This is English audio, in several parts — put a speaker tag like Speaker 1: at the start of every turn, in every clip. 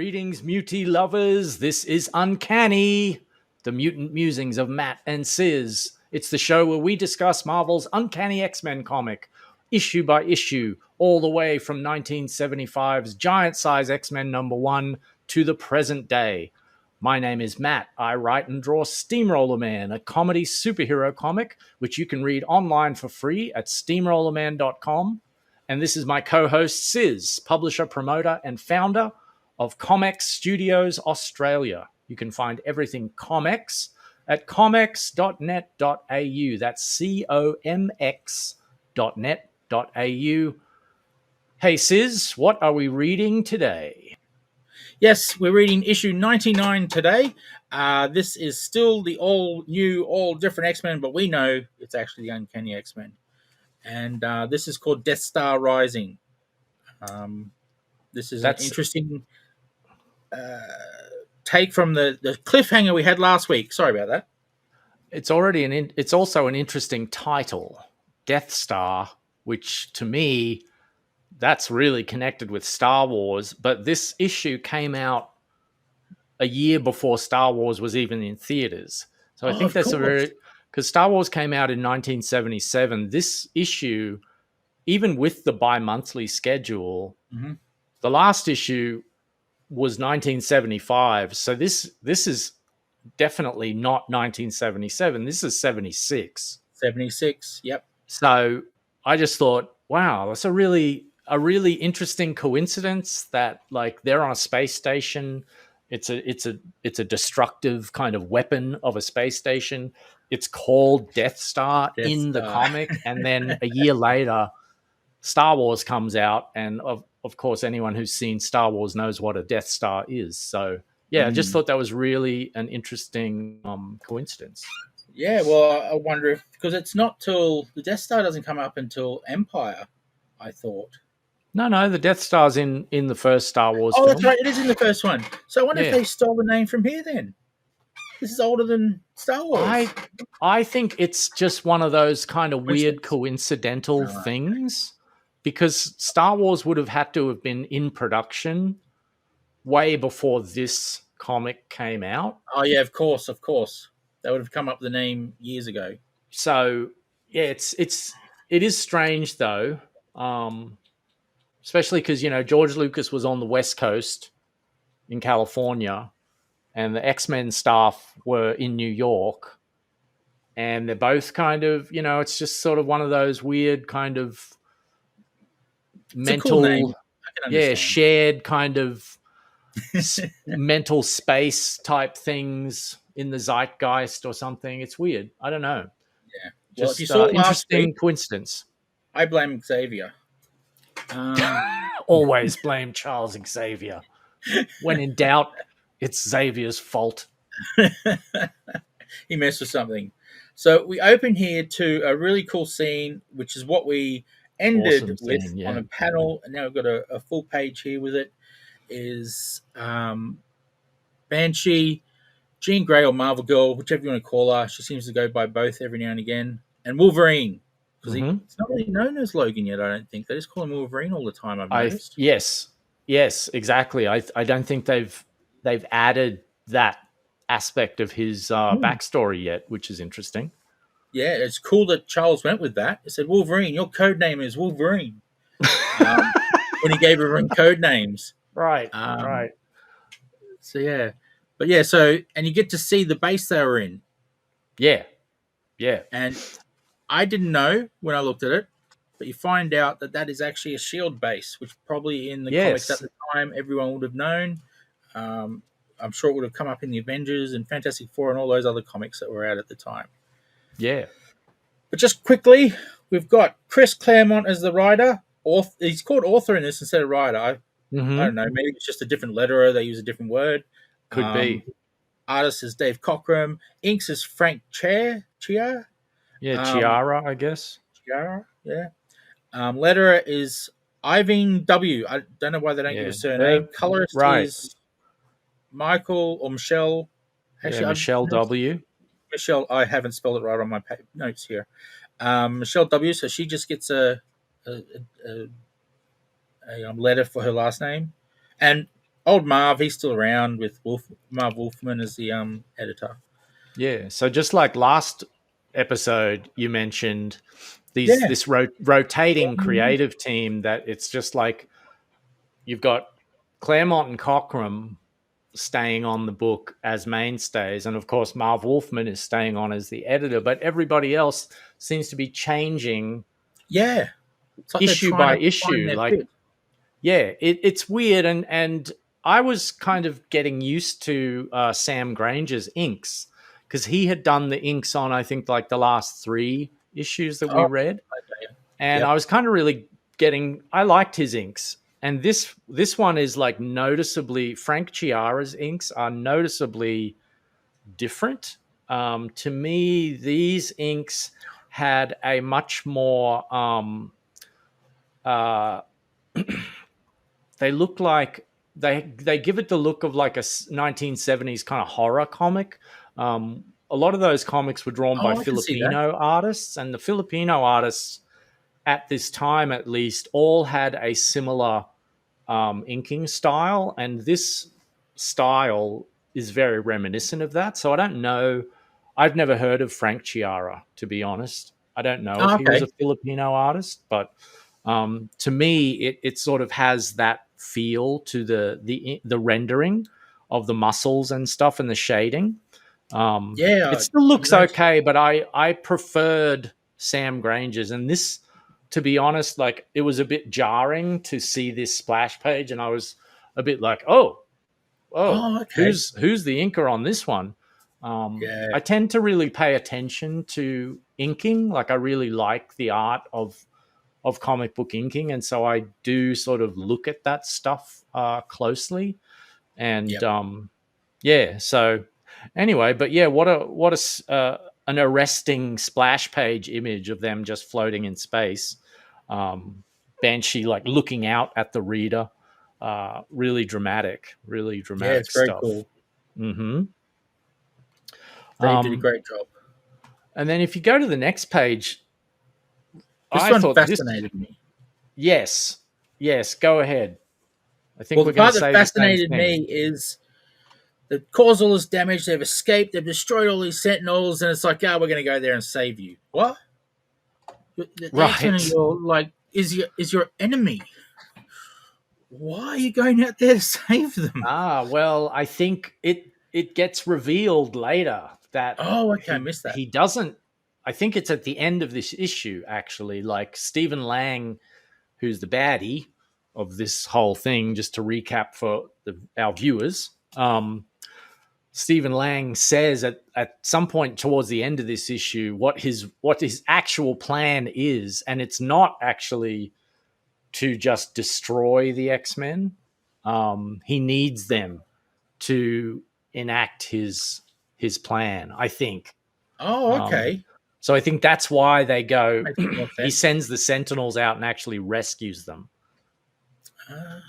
Speaker 1: Greetings, mutie lovers. This is Uncanny, the mutant musings of Matt and Siz. It's the show where we discuss Marvel's Uncanny X-Men comic, issue by issue, all the way from 1975's giant-size X-Men #1 to the present day. My name is Matt. I write and draw Steamroller Man, a comedy superhero comic, which you can read online for free at steamrollerman.com. And this is my co-host, Siz, publisher, promoter, and founder of Comex Studios Australia. You can find everything Comex at comex.net.au. That's comex.net.au. Hey, Siz, what are we reading today?
Speaker 2: Yes, we're reading issue 99 today. This is still the all new, all different X-Men, but we know it's actually the Uncanny X-Men. And this is called Death Star Rising. This is an interesting take from the cliffhanger we had last week. Sorry about that.
Speaker 1: It's also an interesting title, Death Star, which to me, that's really connected with Star Wars. But this issue came out a year before Star Wars was even in theaters. So I think that's because Star Wars came out in 1977. This issue, even with the bi-monthly schedule, the last issue was 1975. So this is definitely not 1977. This is 76.
Speaker 2: 76, yep.
Speaker 1: So I just thought, wow, that's a really interesting coincidence that like they're on a space station. It's a destructive kind of weapon of a space station. It's called Death Star in the comic, and then a year later, Star Wars comes out, and of course, anyone who's seen Star Wars knows what a Death Star is. So, yeah, I just thought that was really an interesting coincidence.
Speaker 2: Yeah, well, I wonder if because it's not till the Death Star doesn't come up until Empire, I thought.
Speaker 1: No, the Death Star's in the first Star Wars film.
Speaker 2: That's right, it is in the first one. So I wonder if they stole the name from here then. This is older than Star Wars.
Speaker 1: I think it's just one of those kind of weird coincidental things, because Star Wars would have had to have been in production way before this comic came out.
Speaker 2: Oh yeah, of course. They would have come up with the name years ago.
Speaker 1: So yeah, it is strange though, especially because George Lucas was on the West Coast in California, and the X-Men staff were in New York, and they're both kind of, it's just sort of one of those weird kind of mental, shared kind of mental space type things in the zeitgeist or something. It's weird. I don't know.
Speaker 2: Yeah.
Speaker 1: Just if you saw interesting coincidence.
Speaker 2: I blame Xavier.
Speaker 1: Always blame Charles Xavier. When in doubt, it's Xavier's fault.
Speaker 2: He messed with something. So we open here to a really cool scene, which is what we ended with on a panel. And now we've got a full page here with it. Is Banshee, Jean Grey or Marvel Girl, whichever you want to call her. She seems to go by both every now and again. And Wolverine. Because he's not really known as Logan yet, I don't think. They just call him Wolverine all the time, I've noticed.
Speaker 1: Yes, exactly. I don't think they've added that aspect of his backstory yet, which is interesting.
Speaker 2: Yeah, it's cool that Charles went with that. He said, Wolverine, your code name is Wolverine. When he gave everyone code names.
Speaker 1: Right, right.
Speaker 2: So, yeah. But, yeah, and you get to see the base they were in.
Speaker 1: Yeah.
Speaker 2: And I didn't know when I looked at it, but you find out that is actually a S.H.I.E.L.D. base, which probably in the comics at the time everyone would have known. I'm sure it would have come up in the Avengers and Fantastic Four and all those other comics that were out at the time.
Speaker 1: Yeah.
Speaker 2: But just quickly, we've got Chris Claremont as the writer. He's called author in this instead of writer. I don't know. Maybe it's just a different letterer. They use a different word.
Speaker 1: Could be.
Speaker 2: Artist is Dave Cockrum. Inks is Frank Chia.
Speaker 1: Yeah, Chiara, I guess.
Speaker 2: Chiara, yeah. Letterer is Ivan W. I don't know why they don't give a surname. Colorist is Michael or Michelle.
Speaker 1: Actually, Michelle W.
Speaker 2: Michelle, I haven't spelled it right on my notes here. Michelle W. So she just gets a letter for her last name, and Old Marv, he's still around with Marv Wolfman as the editor.
Speaker 1: Yeah. So just like last episode, you mentioned
Speaker 2: Yeah.
Speaker 1: this rotating creative team that it's just like you've got Claremont and Cockrum staying on the book as mainstays, and of course Marv Wolfman is staying on as the editor, but everybody else seems to be changing
Speaker 2: Yeah. It's like they're
Speaker 1: issue
Speaker 2: trying
Speaker 1: by
Speaker 2: to find
Speaker 1: issue.
Speaker 2: their
Speaker 1: Like,
Speaker 2: fit.
Speaker 1: yeah, it's weird, and I was kind of getting used to Sam Granger's inks because he had done the inks on, I think, like the last 3 issues that we
Speaker 2: Oh,
Speaker 1: read,
Speaker 2: okay.
Speaker 1: and I
Speaker 2: Yep.
Speaker 1: was kind of really I liked his inks. And this one is like noticeably, Frank Chiara's inks are noticeably different. To me, these inks had a much more uh, they look like they give it the look of like a 1970s kind of horror comic. A lot of those comics were drawn by
Speaker 2: Oh, I can see that.
Speaker 1: Filipino artists, and the Filipino artists at this time, at least, all had a similar inking style, and this style is very reminiscent of that. So I don't know. I've never heard of Frank Chiara, to be honest. I don't know if
Speaker 2: Oh,
Speaker 1: he was
Speaker 2: okay.
Speaker 1: a Filipino artist, but to me, it sort of has that feel to the rendering of the muscles and stuff and the shading.
Speaker 2: Yeah.
Speaker 1: It still looks
Speaker 2: Noticed.
Speaker 1: okay, but I preferred Sam Granger's, and this, to be honest, like it was a bit jarring to see this splash page, and I was a bit like, oh,
Speaker 2: Oh, okay.
Speaker 1: who's the inker on this one?
Speaker 2: Yeah.
Speaker 1: I tend to really pay attention to inking. Like I really like the art of comic book inking, and so I do sort of look at that stuff closely. And
Speaker 2: Yep.
Speaker 1: yeah, so anyway, but yeah, an arresting splash page image of them just floating in space. Banshee like looking out at the reader. Really
Speaker 2: Yeah,
Speaker 1: dramatic
Speaker 2: it's very
Speaker 1: stuff.
Speaker 2: cool.
Speaker 1: Hmm.
Speaker 2: They did a great job.
Speaker 1: And then if you go to the next page,
Speaker 2: This
Speaker 1: I
Speaker 2: one
Speaker 1: thought this.
Speaker 2: fascinated me.
Speaker 1: Yes, yes, go ahead. I think
Speaker 2: Well,
Speaker 1: we're
Speaker 2: the
Speaker 1: going to
Speaker 2: part that
Speaker 1: say the same
Speaker 2: fascinated
Speaker 1: thing.
Speaker 2: me is that caused all this damage. They've escaped. They've destroyed all these Sentinels, and it's like, we're going to go there and save you. What? The X-Men are
Speaker 1: Right.
Speaker 2: your enemy. Why are you going out there to save them?
Speaker 1: Well, I think it gets revealed later that
Speaker 2: Oh, okay, I missed that.
Speaker 1: he doesn't. I think it's at the end of this issue, actually. Like Stephen Lang, who's the baddie of this whole thing, just to recap for our viewers. Stephen Lang says at some point towards the end of this issue what his actual plan is, and it's not actually to just destroy the X-Men. He needs them to enact his plan, I think.
Speaker 2: Oh, okay.
Speaker 1: So I think that's why they go.
Speaker 2: Makes more
Speaker 1: He
Speaker 2: sense.
Speaker 1: sends the Sentinels out and actually rescues them.
Speaker 2: I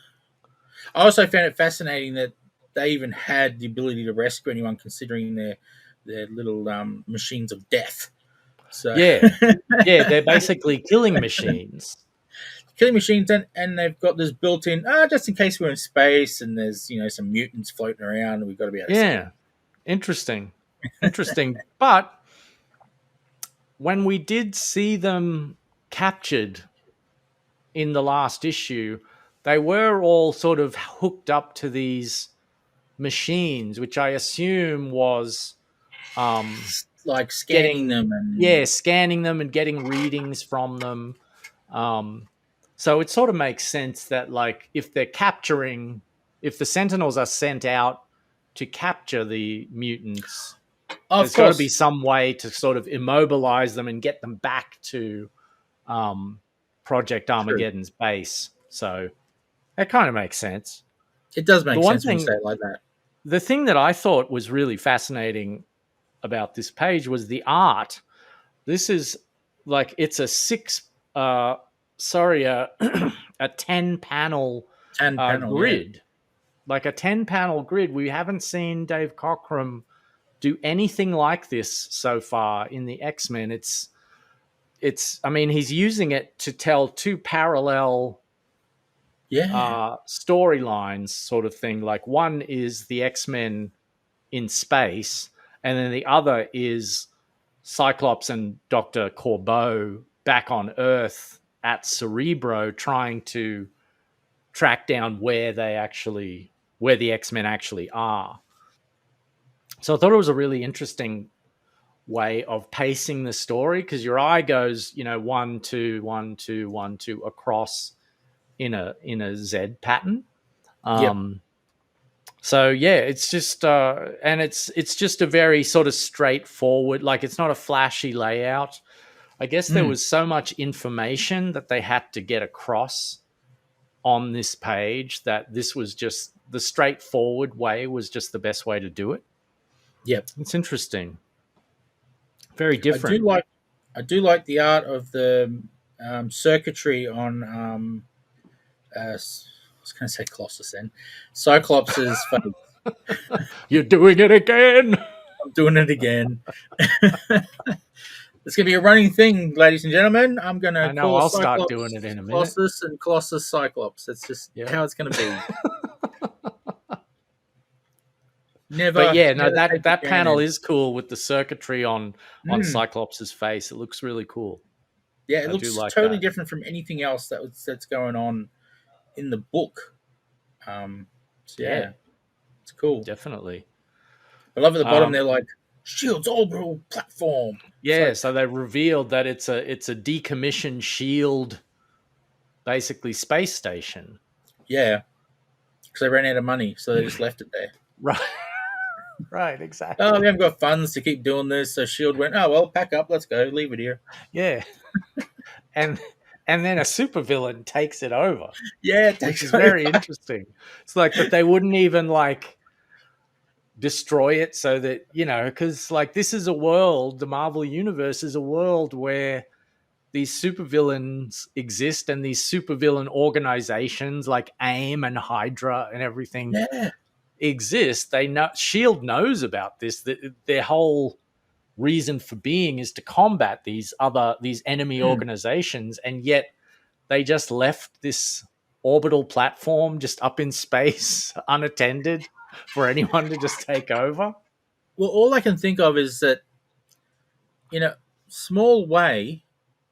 Speaker 2: also found it fascinating that they even had the ability to rescue anyone, considering their little machines of death. So
Speaker 1: Yeah, yeah, they're basically killing machines.
Speaker 2: killing machines, and they've got this built-in, just in case we're in space and there's some mutants floating around, and we've got to be able to escape.
Speaker 1: Yeah, interesting. But when we did see them captured in the last issue, they were all sort of hooked up to these machines, which I assume was
Speaker 2: like scanning them
Speaker 1: scanning them and getting readings from them. So it sort of makes sense that, like, if the Sentinels are sent out to capture the mutants, there's got to be some way to sort of immobilize them and get them back to Project Armageddon's base. So that kind of makes sense.
Speaker 2: It does make sense when you say it like that.
Speaker 1: The thing that I thought was really fascinating about this page was the art. This is like, it's a 10 panel grid.
Speaker 2: Yeah.
Speaker 1: Like a 10 panel grid. We haven't seen Dave Cockrum do anything like this so far in the X-Men. I mean, he's using it to tell 2 parallel
Speaker 2: Yeah.
Speaker 1: storylines sort of thing. Like one is the X-Men in space, and then the other is Cyclops and Dr. Corbeau back on Earth at Cerebro trying to track down where the X-Men actually are. So I thought it was a really interesting way of pacing the story, because your eye goes, 1 2 1 2 1 2 across in a Z pattern.
Speaker 2: Yep.
Speaker 1: So yeah, it's just and it's just a very sort of straightforward, like it's not a flashy layout. I guess there was so much information that they had to get across on this page that this was just the straightforward way was just the best way to do it.
Speaker 2: Yep.
Speaker 1: It's interesting. Very different.
Speaker 2: I do like the art of the circuitry on I was going to say Colossus then. Cyclops's face.
Speaker 1: You're doing it again.
Speaker 2: I'm doing it again. It's going to be a running thing, ladies and gentlemen. I'm going to call
Speaker 1: I'll
Speaker 2: Cyclops
Speaker 1: start doing it in a minute.
Speaker 2: Colossus and Colossus Cyclops. That's just how it's going to be.
Speaker 1: But yeah, no, that panel is cool with the circuitry on Cyclops' face. It looks really cool.
Speaker 2: Yeah, it looks totally different from anything else that's going on in the book. Yeah, it's cool.
Speaker 1: Definitely.
Speaker 2: I love at the bottom. They're like, Shield's orbital platform.
Speaker 1: Yeah, so they revealed that it's a decommissioned Shield, basically space station.
Speaker 2: Yeah, because they ran out of money, so they just left it there.
Speaker 1: Right. Right, exactly.
Speaker 2: Oh, we haven't got funds to keep doing this, so Shield went, oh well, pack up, let's go, leave it here.
Speaker 1: Yeah. and then a supervillain takes it over.
Speaker 2: Yeah,
Speaker 1: which is very interesting. It's like that they wouldn't even like destroy it, so that, because like this is a world, the Marvel Universe is a world where these supervillains exist, and these supervillain organizations like AIM and Hydra and everything exist. They know, Shield knows about this, that their whole reason for being is to combat these enemy organizations, and yet they just left this orbital platform just up in space unattended for anyone to just take over.
Speaker 2: Well, all I can think of is that in a small way.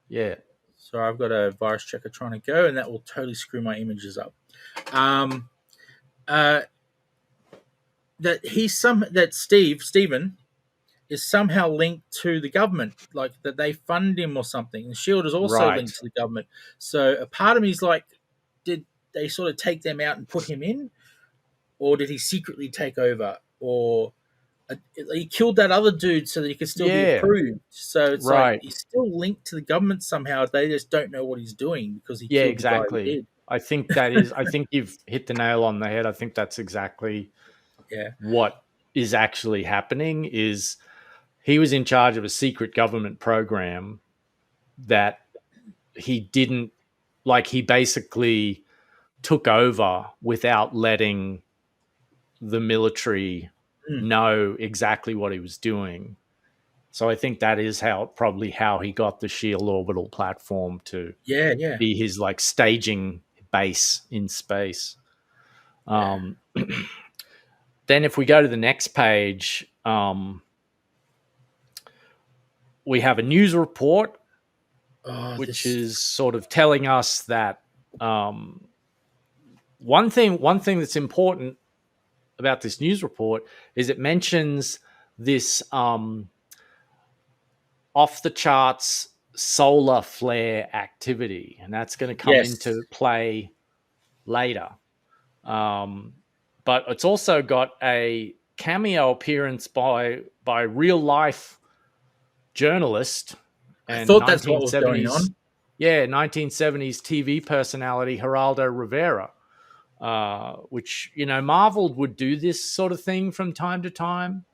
Speaker 1: Yeah.
Speaker 2: Sorry, I've got a virus checker trying to go, and that will totally screw my images up. That Steven is somehow linked to the government, like that they fund him or something. The Shield is also linked to the government. So a part of me is like, did they sort of take them out and put him in, or did he secretly take over, or he killed that other dude so that he could still be approved? So it's like he's still linked to the government somehow. They just don't know what he's doing because he killed the guy who did.
Speaker 1: I think that is. I think you've hit the nail on the head. I think that's exactly what is actually happening. Is he was in charge of a secret government program that he didn't like. He basically took over without letting the military know exactly what he was doing. So I think that is probably how he got the Shield orbital platform to be his like staging base in space. Then if we go to the next page, we have a news report, which is sort of telling us that one thing that's important about this news report is it mentions this off the charts solar flare activity, and that's going to come into play later. But it's also got a cameo appearance by real life journalist and
Speaker 2: I thought that's what was going on.
Speaker 1: Yeah, 1970s TV personality Geraldo Rivera, which, Marvel would do this sort of thing from time to time,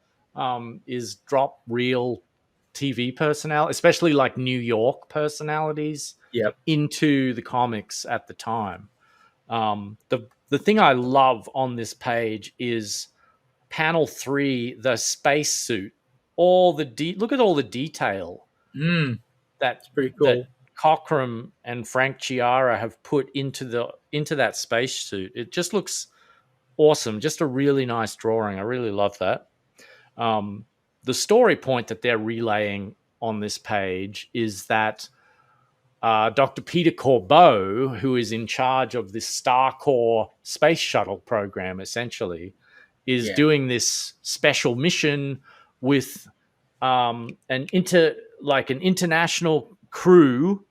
Speaker 1: is drop real TV personnel, especially like New York personalities, into the comics at the time. The thing I love on this page is panel 3, the space suit. Look at all the detail
Speaker 2: that's pretty cool.
Speaker 1: That Cockrum and Frank Chiara have put into into that spacesuit. It just looks awesome. Just a really nice drawing. I really love that. The story point that they're relaying on this page is that Dr. Peter Corbeau, who is in charge of this StarCorps space shuttle program, essentially, is doing this special mission with an international crew.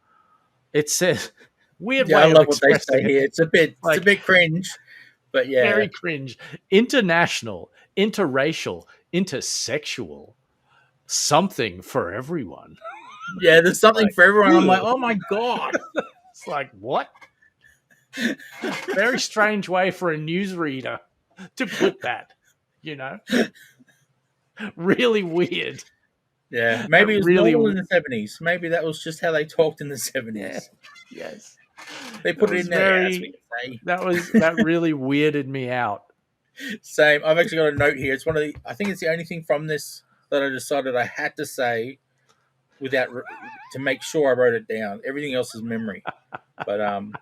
Speaker 1: It says weird way
Speaker 2: I love
Speaker 1: of
Speaker 2: what they say
Speaker 1: expressing it.
Speaker 2: here. It's a bit cringe, but yeah,
Speaker 1: very cringe. International, interracial, intersexual, something for everyone.
Speaker 2: Yeah, there's something
Speaker 1: like,
Speaker 2: for everyone. I'm like, oh my god.
Speaker 1: It's like, what? Very strange way for a newsreader to put that, you know? Really weird.
Speaker 2: Yeah, maybe it was
Speaker 1: really
Speaker 2: normal in the 70s. Maybe that was just how they talked in the 70s.
Speaker 1: Yeah. Yes.
Speaker 2: They put it in there. As we say.
Speaker 1: That really weirded me out.
Speaker 2: Same. I've actually got a note here. It's one of the. I think it's the only thing from this that I decided I had to say without to make sure I wrote it down. Everything else is memory. But and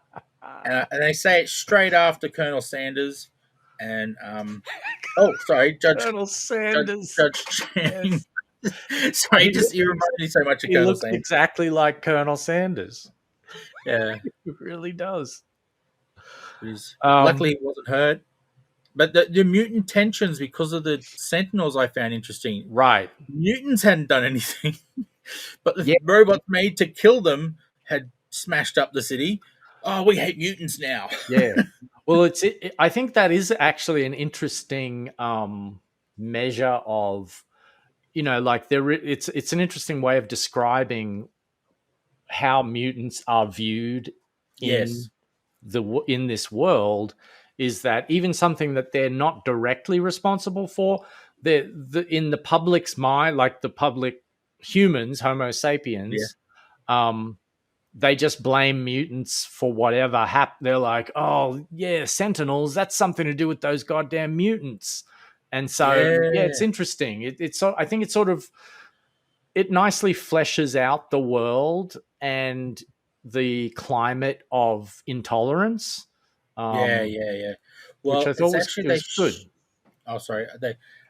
Speaker 2: they say it straight after Colonel Sanders and Judge
Speaker 1: Colonel Sanders.
Speaker 2: Judge Chang. Yes. Sorry, you reminded me so much of Colonel Sanders.
Speaker 1: Exactly like Colonel Sanders.
Speaker 2: Yeah,
Speaker 1: it really does.
Speaker 2: Luckily, he wasn't hurt. But the mutant tensions because of the Sentinels I found interesting.
Speaker 1: Right.
Speaker 2: Mutants hadn't done anything, but the robots made to kill them had smashed up the city. Oh, we hate mutants now.
Speaker 1: Yeah. Well, I think that is actually an interesting measure of, like it's an interesting way of describing how mutants are viewed in this world, is that even something that they're not directly responsible for, in the public's mind, like the public humans, Homo sapiens, they just blame mutants for whatever happened. They're like, oh yeah, Sentinels, that's something to do with those goddamn mutants. And so it's interesting. I think it nicely fleshes out the world and the climate of intolerance.
Speaker 2: Well,
Speaker 1: which I thought was good.
Speaker 2: Oh, sorry.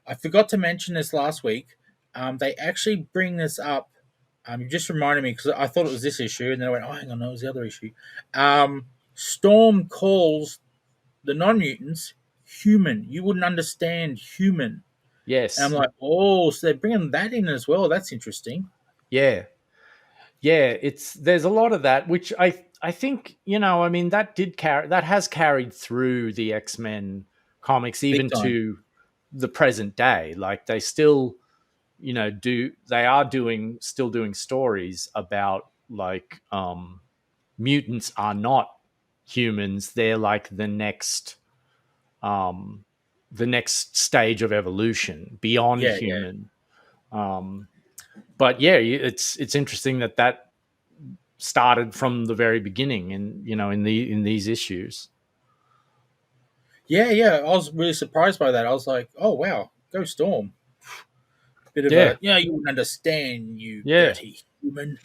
Speaker 2: I forgot to mention this last week. They actually bring this up. You just reminded me because I thought it was this issue, and then I went, oh, hang on, no, it was the other issue. Storm calls the non-mutants human. You wouldn't understand human.
Speaker 1: Yes.
Speaker 2: And I'm like, oh, so they're bringing that in as well. That's interesting.
Speaker 1: Yeah. Yeah, there's a lot of that, which I think, that has carried through the X-Men comics even to the present day. Like they still, still doing stories about like mutants are not humans. They're like the next stage of evolution beyond human. But it's interesting that started from the very beginning, and in these issues.
Speaker 2: I was really surprised by that. I was like, oh wow, go Storm. Bit of you wouldn't understand, you dirty human.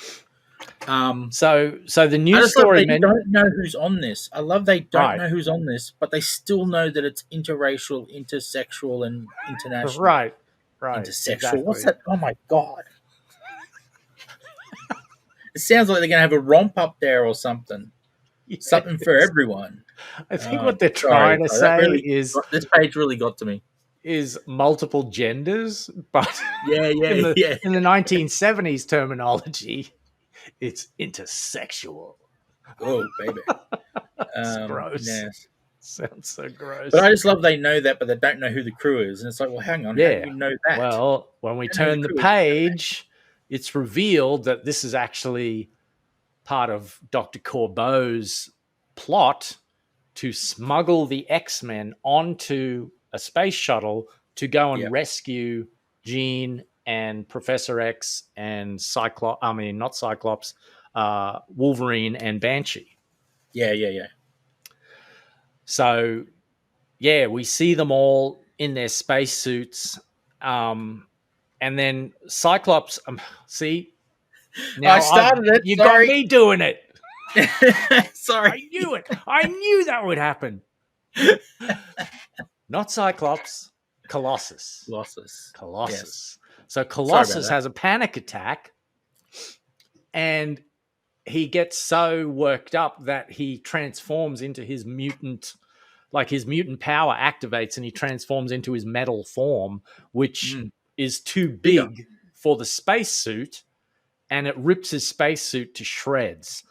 Speaker 1: So the news story
Speaker 2: don't know who's on this. I love they don't know who's on this, but they still know that it's interracial, intersexual, and international.
Speaker 1: Right.
Speaker 2: Intersexual.
Speaker 1: Exactly.
Speaker 2: What's that? Oh my god! It sounds like they're gonna have a romp up there or something. Yes. Something for everyone.
Speaker 1: I think what they're trying to say is
Speaker 2: this page really got to me.
Speaker 1: Is multiple genders, but
Speaker 2: in
Speaker 1: the 1970s terminology, it's intersexual.
Speaker 2: Oh, baby.
Speaker 1: Gross. Yes. Sounds so gross.
Speaker 2: But I just love they know that, but they don't know who the crew is. And it's like, well, hang on. How do you know that?
Speaker 1: Well, when we turn the page, it's revealed that this is actually part of Dr. Corbeau's plot to smuggle the X-Men onto a space shuttle to go and rescue Jean and Professor X and Wolverine and Banshee.
Speaker 2: Yeah.
Speaker 1: So, we see them all in their spacesuits. And then Cyclops, see?
Speaker 2: Now I started it.
Speaker 1: You got me doing it.
Speaker 2: Sorry.
Speaker 1: I knew it. I knew that would happen. Not Cyclops, Colossus.
Speaker 2: Colossus.
Speaker 1: Colossus.
Speaker 2: Yes.
Speaker 1: So Colossus has a panic attack, and he gets so worked up that he transforms into his mutant, like his mutant power activates, and he transforms into his metal form, which is too big for the spacesuit, and it rips his spacesuit to shreds,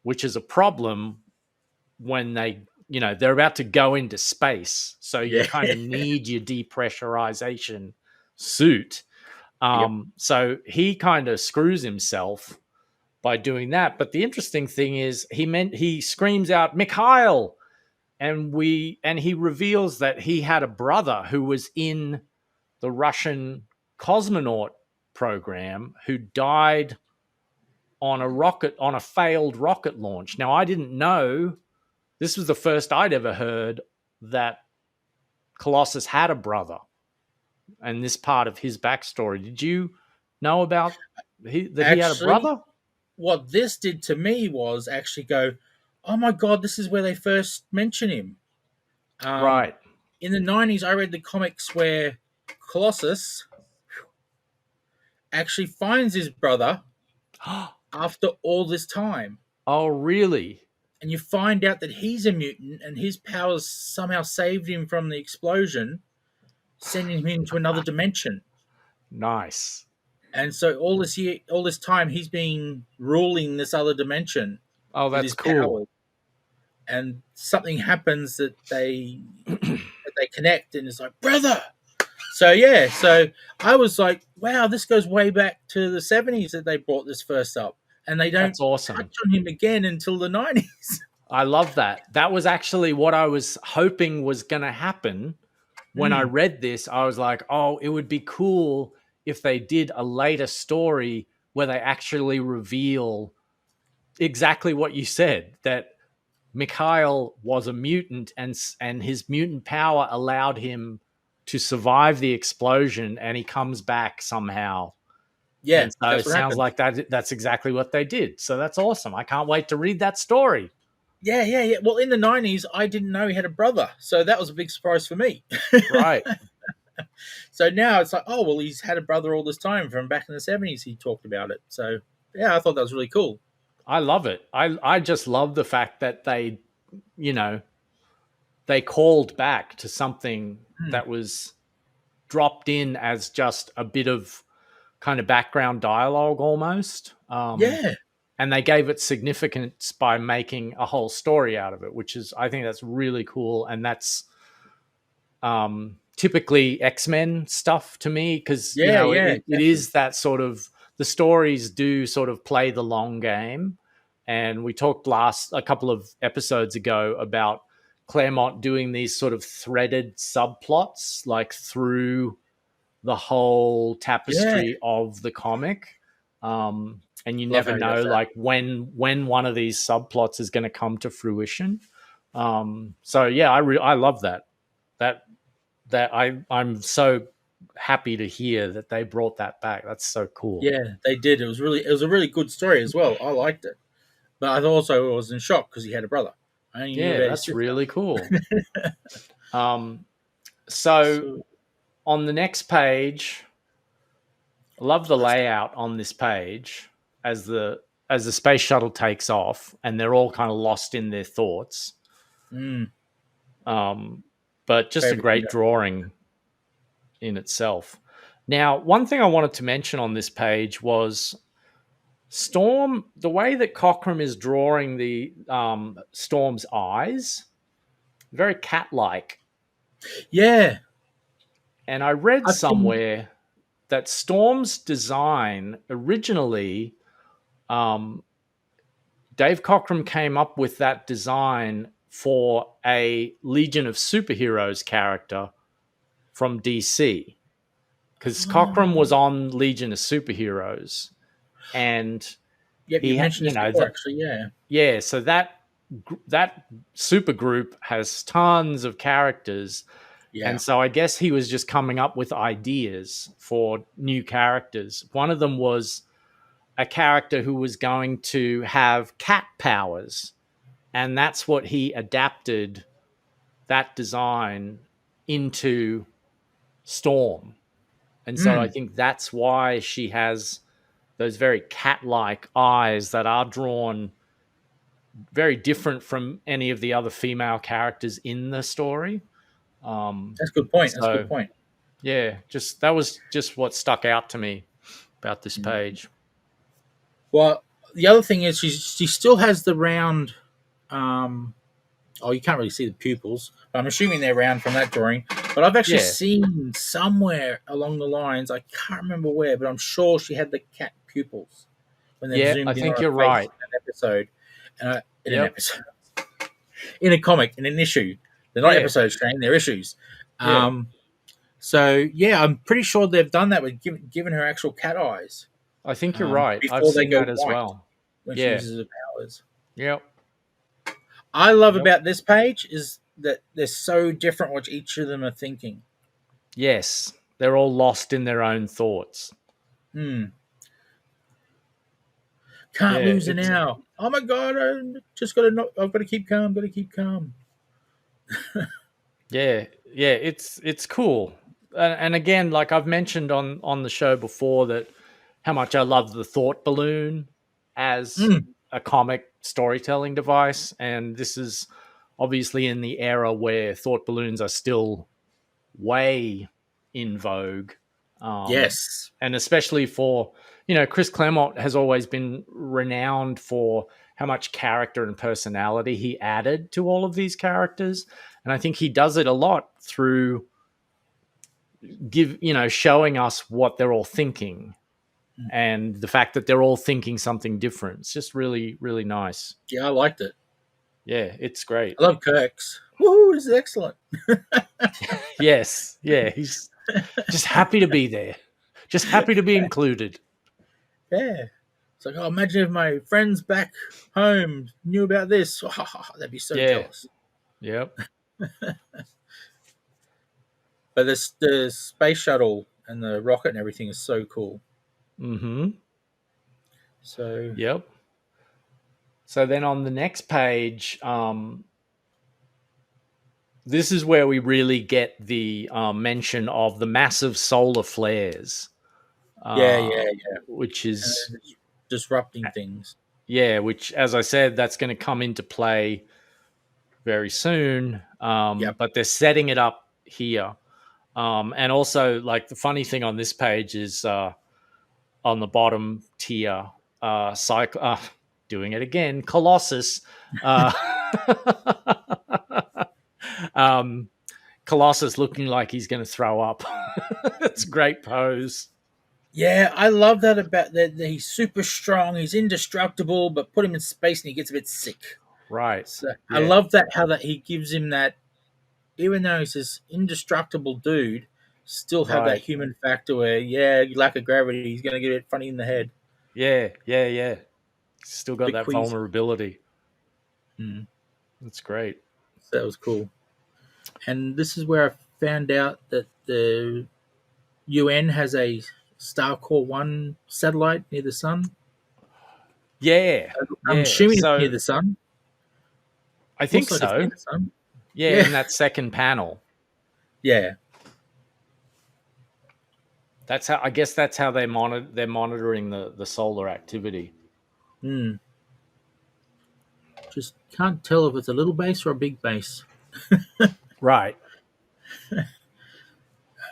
Speaker 1: which is a problem when they're about to go into space. So you kind of need your depressurization suit. So he kind of screws himself by doing that. But the interesting thing is he screams out, Mikhail! And he reveals that he had a brother who was in the Russian cosmonaut program who died on a failed rocket launch. Now, I didn't know. This was the first I'd ever heard that Colossus had a brother, and this part of his backstory. Did you know about he had a brother?
Speaker 2: What this did to me was actually go, oh my God, this is where they first mention him.
Speaker 1: Right.
Speaker 2: In the 90s, I read the comics where Colossus actually finds his brother after all this time.
Speaker 1: Oh, really?
Speaker 2: And you find out that he's a mutant and his powers somehow saved him from the explosion, sending him into another dimension.
Speaker 1: Nice.
Speaker 2: And so all this time, he's been ruling this other dimension.
Speaker 1: Oh, that's cool.
Speaker 2: Powers. And something happens that they connect, and it's like, brother. So yeah, so I was like, wow, this goes way back to the 70s that they brought this first up, and they don't touch on him again until the 90s.
Speaker 1: I love that. That was actually what I was hoping was going to happen when I read this. I was like, oh, it would be cool if they did a later story where they actually reveal exactly what you said, that Mikhail was a mutant, and his mutant power allowed him to survive the explosion, and he comes back somehow.
Speaker 2: Yeah,
Speaker 1: and so it sounds like that's exactly what they did. So that's awesome. I can't wait to read that story.
Speaker 2: Yeah. Well, in the 90s, I didn't know he had a brother, so that was a big surprise for me.
Speaker 1: Right.
Speaker 2: So now it's like, oh, well, he's had a brother all this time. From back in the 70s, he talked about it. So yeah, I thought that was really cool.
Speaker 1: I love it. I just love the fact that they called back to something that was dropped in as just a bit of kind of background dialogue almost. And they gave it significance by making a whole story out of it, which is, I think that's really cool. And that's typically X-Men stuff to me, because it is that sort of, the stories do sort of play the long game. And we talked a couple of episodes ago about Claremont doing these sort of threaded subplots, like through the whole tapestry of the comic. And you never know, like when one of these subplots is going to come to fruition. So yeah, I love that. I'm so happy to hear that they brought that back. That's so cool.
Speaker 2: Yeah, they did. It was a really good story as well. I liked it, but I also was in shock because he had a brother.
Speaker 1: That's really cool. So on the next page, I love the layout on this page as the space shuttle takes off, and they're all kind of lost in their thoughts. But just a great drawing in itself. Now, one thing I wanted to mention on this page was Storm, the way that Cockrum is drawing the Storm's eyes, very cat-like.
Speaker 2: Yeah.
Speaker 1: And I read somewhere that Storm's design originally, Dave Cockrum came up with that design for a Legion of Superheroes character from DC, because Cockrum was on Legion of Superheroes, and
Speaker 2: he mentioned this before, actually,
Speaker 1: so that super group has tons of characters, and so I guess he was just coming up with ideas for new characters. One of them was a character who was going to have cat powers, and that's what he adapted that design into Storm. And so I think that's why she has those very cat-like eyes that are drawn very different from any of the other female characters in the story.
Speaker 2: That's a good point. That's a good point.
Speaker 1: Yeah, that was just what stuck out to me about this page.
Speaker 2: Well, the other thing is she still has the round. You can't really see the pupils. But I'm assuming they're round from that drawing. But I've actually seen somewhere along the lines, I can't remember where, but I'm sure she had the cat pupils when they zoomed in. I think you're right. In an episode, in a comic, in an issue. They're not episodes, Shane. They're issues. So I'm pretty sure they've done that with giving her actual cat eyes.
Speaker 1: I think you're right. I've seen that as well.
Speaker 2: When she uses her powers.
Speaker 1: Yep.
Speaker 2: I love about this page is that they're so different what each of them are thinking.
Speaker 1: Yes. They're all lost in their own thoughts.
Speaker 2: Can't lose it now. Oh my God, I've got to keep calm,
Speaker 1: Yeah, it's cool. And again, like I've mentioned on the show before, that how much I love the thought balloon as a comic storytelling device, and this is obviously in the era where thought balloons are still way in vogue.
Speaker 2: Yes,
Speaker 1: and especially for Chris Claremont has always been renowned for how much character and personality he added to all of these characters, and I think he does it a lot through showing us what they're all thinking. And the fact that they're all thinking something different. It's just really, really nice.
Speaker 2: Yeah, I liked it.
Speaker 1: Yeah, it's great.
Speaker 2: I love Kirk's. Woohoo, this is excellent.
Speaker 1: Yes. Yeah, he's just happy to be there. Just happy to be included.
Speaker 2: Yeah. It's like, imagine if my friends back home knew about this. Oh, they'd be so jealous.
Speaker 1: Yep.
Speaker 2: But the space shuttle and the rocket and everything is so cool.
Speaker 1: Mm-hmm.
Speaker 2: So
Speaker 1: yep. So then on the next page, this is where we really get the mention of the massive solar flares. Which is
Speaker 2: disrupting things.
Speaker 1: Yeah, which, as I said, that's going to come into play very soon. But they're setting it up here. And also, like, the funny thing on this page is on the bottom tier, doing it again, Colossus. Colossus looking like he's going to throw up. It's a great pose.
Speaker 2: Yeah, I love that about that. He's super strong. He's indestructible, but put him in space and he gets a bit sick.
Speaker 1: Right.
Speaker 2: So I love that how that he gives him that, even though he's this indestructible dude, still have that human factor where lack of gravity, he's going to get it funny in the head.
Speaker 1: Yeah. Still got that
Speaker 2: queasy
Speaker 1: vulnerability. That's great.
Speaker 2: So that was cool. And this is where I found out that the UN has a Star Core 1 satellite near the sun.
Speaker 1: Yeah.
Speaker 2: I'm assuming it's near the sun.
Speaker 1: I think so. Yeah, in that second panel.
Speaker 2: Yeah.
Speaker 1: That's how they're monitoring the solar activity.
Speaker 2: Just can't tell if it's a little base or a big base.
Speaker 1: Right.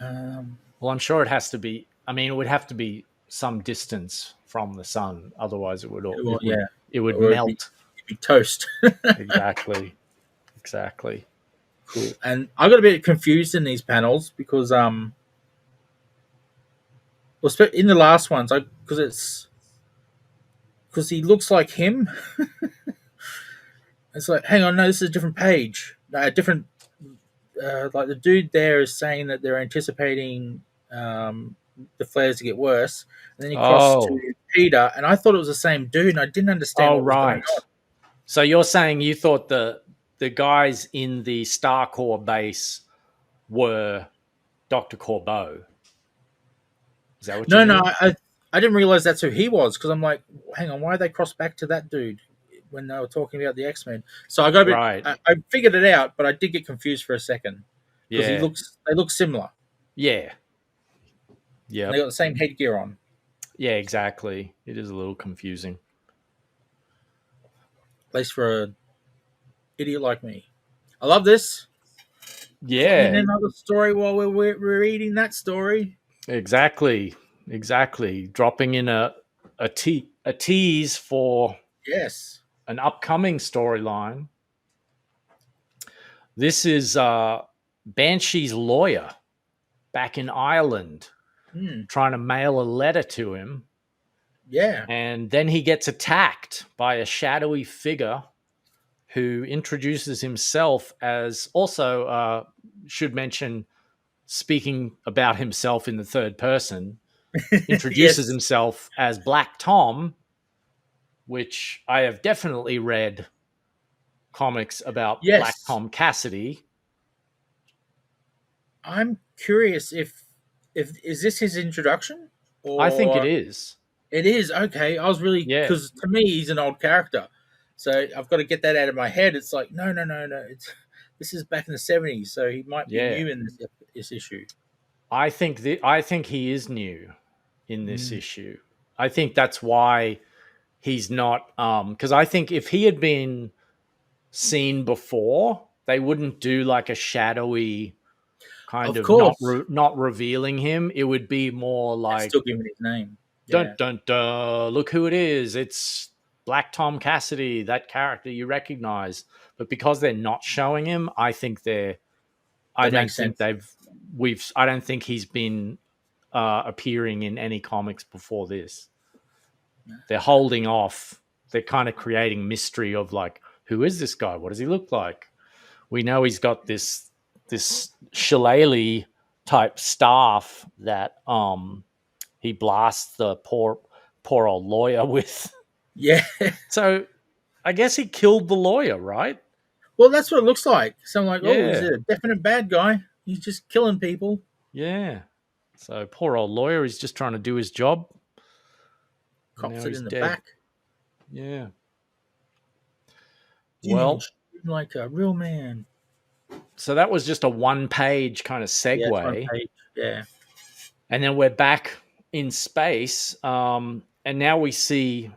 Speaker 1: Well, I'm sure it has to be. I mean, it would have to be some distance from the sun, otherwise it would melt.
Speaker 2: It'd be toast.
Speaker 1: Exactly.
Speaker 2: Cool. And I got a bit confused in these panels because in the last ones, because he looks like him. It's like, hang on, no, this is a different page. Different. Like the dude there is saying that they're anticipating the flares to get worse, and then he crossed to Peter, and I thought it was the same dude, and I didn't understand what was going on.
Speaker 1: So you're saying you thought the guys in the Star Core base were Dr. Corbeau? Is that what you mean?
Speaker 2: I didn't realize that's who he was because I'm like, hang on, why did they cross back to that dude when they were talking about the X-Men? So I got a bit,
Speaker 1: Right.
Speaker 2: I figured it out, but I did get confused for a second because
Speaker 1: Yeah.
Speaker 2: they look similar.
Speaker 1: Yeah.
Speaker 2: And they
Speaker 1: Yep.
Speaker 2: got the same headgear on.
Speaker 1: Yeah, exactly. It is a little confusing.
Speaker 2: At least for an idiot like me. I love this. Putting in
Speaker 1: Yeah,
Speaker 2: another story while we're reading that story.
Speaker 1: exactly. Exactly. Dropping in a tease for
Speaker 2: Yes.
Speaker 1: an upcoming storyline. This is Banshee's lawyer back in Ireland trying to mail a letter to him.
Speaker 2: Yeah.
Speaker 1: And then he gets attacked by a shadowy figure who introduces himself as also, should mention, speaking about himself in the third person, introduces
Speaker 2: Yes.
Speaker 1: himself as Black Tom, which I have definitely read comics about Black
Speaker 2: Yes.
Speaker 1: Tom Cassidy.
Speaker 2: I'm curious if is this his introduction
Speaker 1: I think it
Speaker 2: or
Speaker 1: is.
Speaker 2: it is. Okay. I was really,
Speaker 1: Yeah.
Speaker 2: because to me he's an old character, so I've got to get that out of my head. It's like no. This is back in the 70s, so he might be
Speaker 1: Yeah.
Speaker 2: new in this issue.
Speaker 1: I think he is new in this
Speaker 2: Mm.
Speaker 1: issue. I think that's why he's not because I think if he had been seen before, they wouldn't do like a shadowy kind
Speaker 2: Of
Speaker 1: of not
Speaker 2: course.
Speaker 1: not revealing him. It would be more
Speaker 2: And
Speaker 1: like
Speaker 2: still giving his name.
Speaker 1: dun
Speaker 2: Yeah.
Speaker 1: dun dun, look who it is. It's Black Tom Cassidy, that character you recognize. But because they're not showing him, I think I
Speaker 2: That
Speaker 1: don't
Speaker 2: makes
Speaker 1: think
Speaker 2: sense.
Speaker 1: I don't think he's been appearing in any comics before this. They're holding off. They're kind of creating mystery of like, who is this guy? What does he look like? We know he's got this shillelagh type staff that he blasts the poor old lawyer with.
Speaker 2: Yeah.
Speaker 1: So I guess he killed the lawyer, right?
Speaker 2: Well, that's what it looks like. So I'm like, oh, he's
Speaker 1: Yeah,
Speaker 2: a definite bad guy. He's just killing people.
Speaker 1: yeah. So poor old lawyer, he's just trying to do his job, and now
Speaker 2: Cops it
Speaker 1: he's
Speaker 2: in the
Speaker 1: dead.
Speaker 2: back.
Speaker 1: Yeah.
Speaker 2: Damn,
Speaker 1: Well,
Speaker 2: like a real man.
Speaker 1: so that was just a one-page kind of
Speaker 2: Yeah, it's one
Speaker 1: segue,
Speaker 2: page. Yeah.
Speaker 1: and then we're back in space, and now we see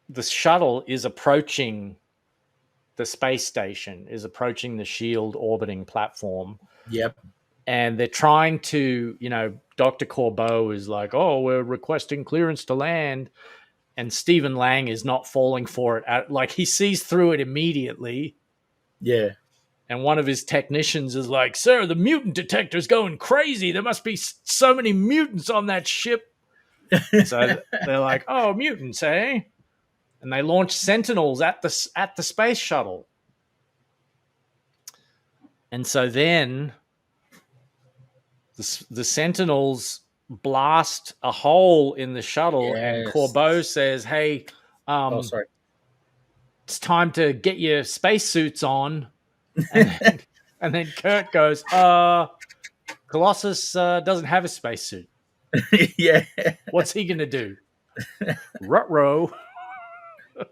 Speaker 1: the shuttle is approaching the space station, is approaching the Shield orbiting platform,
Speaker 2: Yep.
Speaker 1: and they're trying to, Dr. Corbeau is like, oh, we're requesting clearance to land, and Stephen Lang is not falling for it. Like, he sees through it immediately.
Speaker 2: Yeah.
Speaker 1: And one of his technicians is like, sir, the mutant detector's going crazy. There must be so many mutants on that ship. So they're like, oh, mutants, eh? And they launch Sentinels at the space shuttle. And so then the Sentinels blast a hole in the shuttle, and
Speaker 2: Yes.
Speaker 1: Corbeau says, hey,
Speaker 2: Oh, sorry.
Speaker 1: it's time to get your spacesuits on. And then Kurt goes, Colossus doesn't have a spacesuit.
Speaker 2: Yeah.
Speaker 1: What's he going to do? Ruh-roh.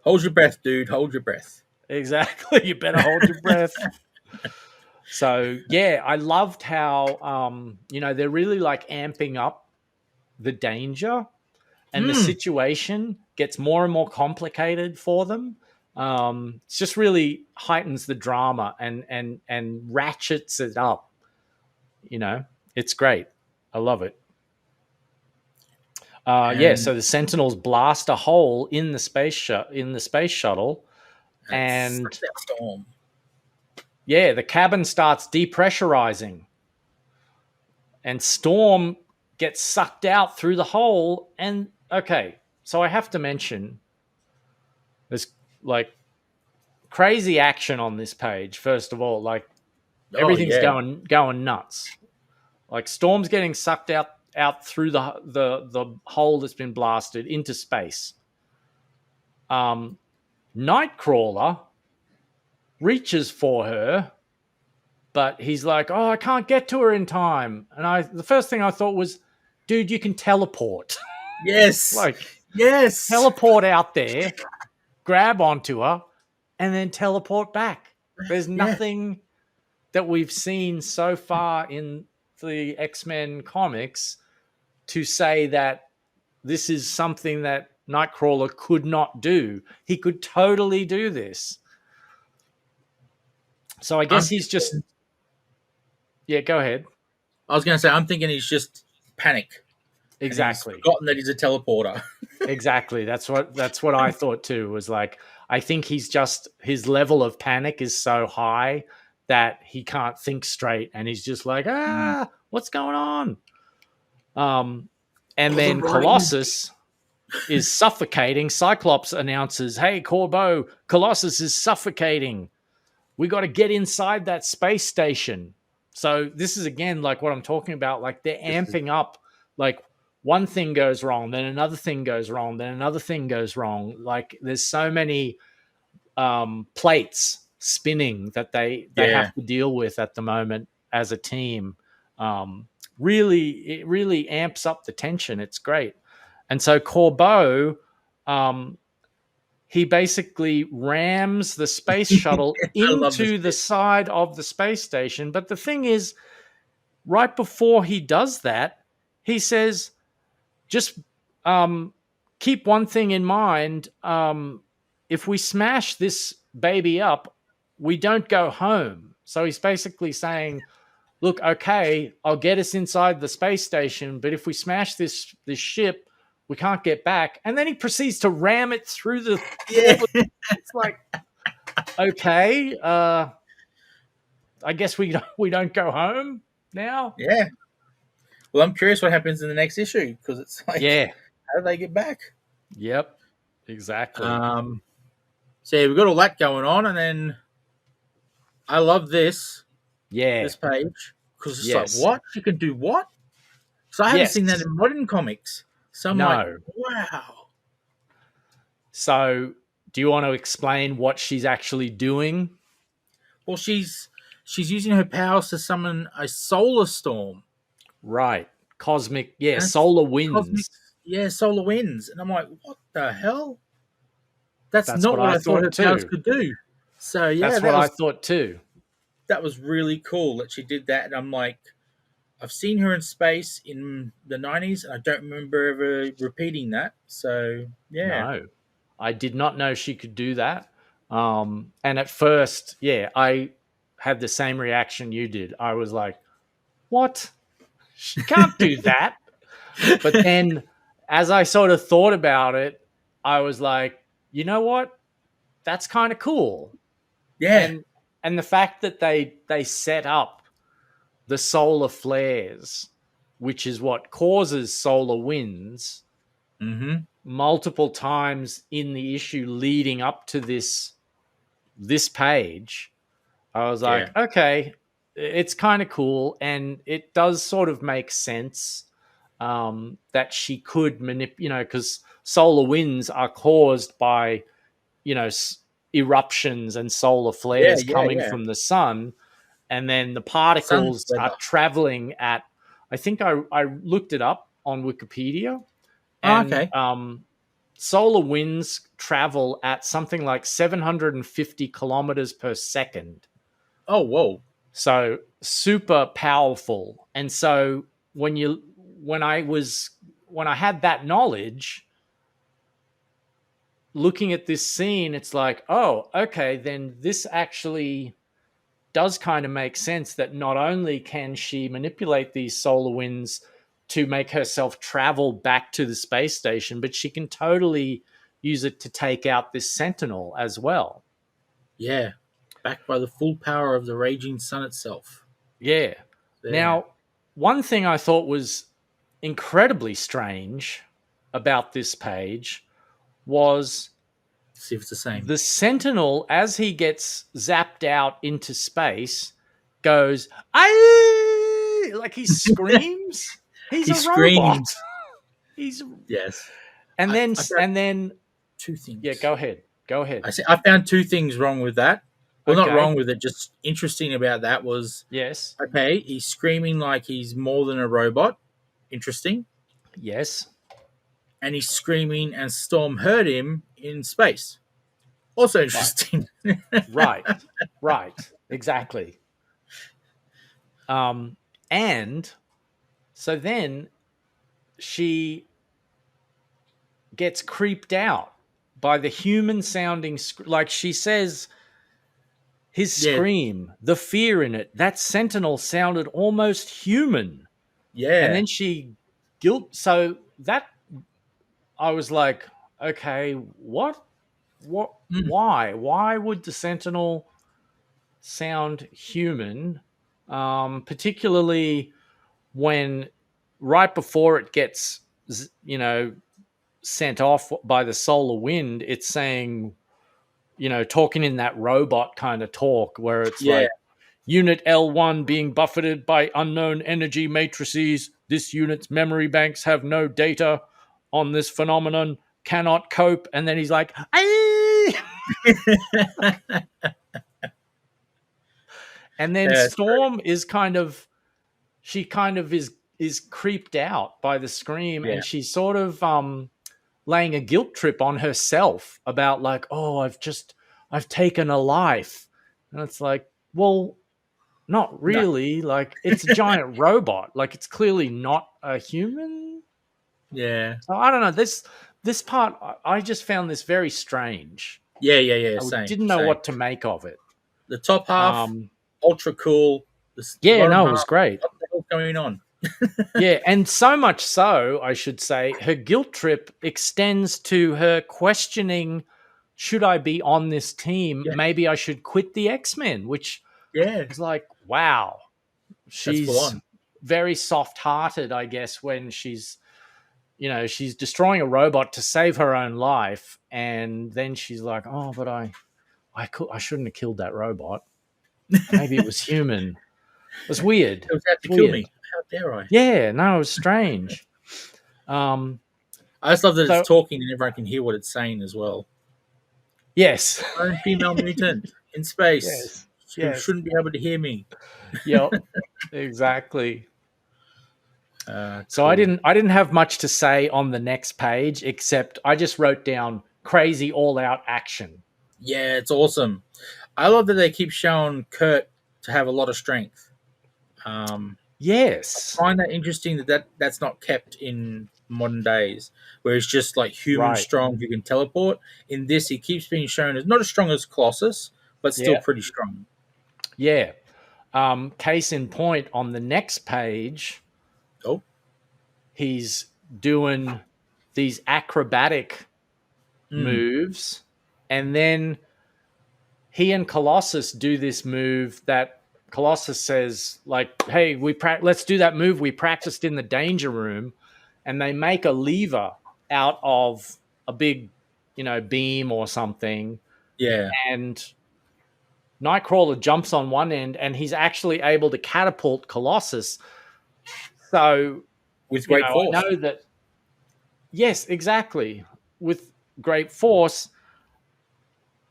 Speaker 2: Hold your breath, dude. Hold your breath.
Speaker 1: Exactly. You better hold your breath. So, yeah, I loved how, they're really like amping up the danger, and the situation gets more and more complicated for them. It's just really heightens the drama and ratchets it up. It's great. I love it. So the Sentinels blast a hole in the space shuttle, and
Speaker 2: Storm.
Speaker 1: yeah, the cabin starts depressurizing, and Storm gets sucked out through the hole. And okay, so I have to mention there's like crazy action on this page. First of all, like everything's going nuts. Like Storm's getting sucked out through the hole that's been blasted into space. Nightcrawler reaches for her, but he's like, "Oh, I can't get to her in time." And the first thing I thought was, "Dude, you can teleport."
Speaker 2: Yes.
Speaker 1: Like,
Speaker 2: Yes.
Speaker 1: teleport out there, grab onto her, and then teleport back. There's
Speaker 2: Yeah.
Speaker 1: nothing that we've seen so far in the X-Men comics to say that this is something that Nightcrawler could not do. He could totally do this. So I guess he's just... Yeah, go ahead.
Speaker 2: I was going to say, I'm thinking he's just panic.
Speaker 1: Exactly.
Speaker 2: And he's forgotten that he's a teleporter.
Speaker 1: Exactly. That's what I thought too. Was like, I think he's just, his level of panic is so high that he can't think straight, and he's just like, what's going on? And then Colossus is suffocating. Cyclops announces, "Hey, Corbeau, Colossus is suffocating. We got to get inside that space station." So this is again like what I'm talking about. Like, they're amping up. Like, one thing goes wrong, then another thing goes wrong, then another thing goes wrong. Like, there's so many plates spinning that they have to deal with at the moment as a team. It really amps up the tension. It's great. And so Corbeau, he basically rams the space shuttle into the side of the space station. But the thing is, right before he does that, he says, just keep one thing in mind. If we smash this baby up, we don't go home. So he's basically saying, look, okay, I'll get us inside the space station, but if we smash this ship, we can't get back. And then he proceeds to ram it through the... It's like, okay, I guess we don't go home now.
Speaker 2: Yeah. Well, I'm curious what happens in the next issue, because it's like, how do they get back?
Speaker 1: Yep, exactly.
Speaker 2: So yeah, we've got all that going on, and then I love this.
Speaker 1: Yeah.
Speaker 2: This page, because it's like, what? You can do what? So I haven't seen that in modern comics. So I'm like, wow.
Speaker 1: So do you want to explain what she's actually doing?
Speaker 2: Well, she's using her powers to summon a solar storm.
Speaker 1: Right. Cosmic, solar winds.
Speaker 2: Solar winds. And I'm like, what the hell? That's not what I thought her powers could do. So yeah,
Speaker 1: that's what I thought too.
Speaker 2: That was really cool that she did that. And I'm like, I've seen her in space in the 90s, and I don't remember ever repeating that. So yeah.
Speaker 1: No, I did not know she could do that. And at first, I had the same reaction you did. I was like, what? She can't do that. But then as I sort of thought about it, I was like, you know what? That's kind of cool.
Speaker 2: Yeah.
Speaker 1: And the fact that they set up the solar flares, which is what causes solar winds, multiple times in the issue leading up to this page, I was like, okay, it's kind of cool, and it does sort of make sense that she could manipulate, because solar winds are caused by, eruptions and solar flares coming from the sun, and then the particles are traveling at, I think I looked it up on Wikipedia, and solar winds travel at something like 750 kilometers per second.
Speaker 2: Oh, whoa.
Speaker 1: So super powerful. And so when I had that knowledge, looking at this scene, it's like, oh, okay, then this actually does kind of make sense, that not only can she manipulate these solar winds to make herself travel back to the space station, but she can totally use it to take out this Sentinel as well.
Speaker 2: Yeah. Backed by the full power of the raging sun itself.
Speaker 1: Yeah. Now, one thing I thought was incredibly strange about this page was,
Speaker 2: see if it's the same.
Speaker 1: The Sentinel, as he gets zapped out into space, goes, "Aye!" Like he screams. He's a robot.
Speaker 2: Yes.
Speaker 1: And then
Speaker 2: two things.
Speaker 1: Yeah, go ahead.
Speaker 2: I found two things wrong with that. Well, not wrong with it, just interesting about that was, okay, he's screaming like he's more than a robot. Interesting.
Speaker 1: Yes.
Speaker 2: and he's screaming, and Storm heard him in space. Also interesting.
Speaker 1: Right. Exactly. And so then she gets creeped out by the human sounding, like she says, his scream, the fear in it, that Sentinel sounded almost human.
Speaker 2: Yeah.
Speaker 1: And then she so that I was like, okay, what, why would the Sentinel sound human? Particularly when right before it gets, sent off by the solar wind, it's saying, talking in that robot kind of talk where it's like, Unit L1 being buffeted by unknown energy matrices. This unit's memory banks have no data on this phenomenon, cannot cope. And then he's like, and then Storm is she is creeped out by the scream, and she's sort of laying a guilt trip on herself about like, oh, I've taken a life. And it's like, well, not really. No. Like, it's a giant robot. Like, it's clearly not a human.
Speaker 2: Yeah.
Speaker 1: So I don't know. This part, I just found this very strange.
Speaker 2: Yeah.
Speaker 1: I didn't know what to make of it.
Speaker 2: The top half, ultra cool.
Speaker 1: It was great.
Speaker 2: What the hell's going on?
Speaker 1: Yeah, and so much so, I should say, her guilt trip extends to her questioning, should I be on this team? Yeah. Maybe I should quit the X-Men, which is like, wow. She's very soft-hearted, I guess, when she's destroying a robot to save her own life, and then she's like, oh, but I shouldn't have killed that robot. Maybe it was human. It was weird.
Speaker 2: It was out to kill me. How dare I?
Speaker 1: Yeah, no, it was strange.
Speaker 2: I just love that it's talking and everyone can hear what it's saying as well.
Speaker 1: Yes.
Speaker 2: I'm a female mutant in space. You shouldn't be able to hear me.
Speaker 1: Yep, exactly.
Speaker 2: Cool.
Speaker 1: So I didn't have much to say on the next page, except I just wrote down crazy all-out action.
Speaker 2: Yeah, it's awesome. I love that they keep showing Kurt to have a lot of strength.
Speaker 1: Yes.
Speaker 2: I find that interesting that's not kept in modern days, where it's just like human strong who can teleport. In this, he keeps being shown as not as strong as Colossus, but still pretty strong.
Speaker 1: Yeah. Case in point, on the next page, he's doing these acrobatic moves, and then he and Colossus do this move that Colossus says, like, hey, let's do that move we practiced in the danger room. And they make a lever out of a big, beam or something.
Speaker 2: Yeah.
Speaker 1: And Nightcrawler jumps on one end, and he's actually able to catapult Colossus. So
Speaker 2: with great force.
Speaker 1: I know that. Yes, exactly. With great force.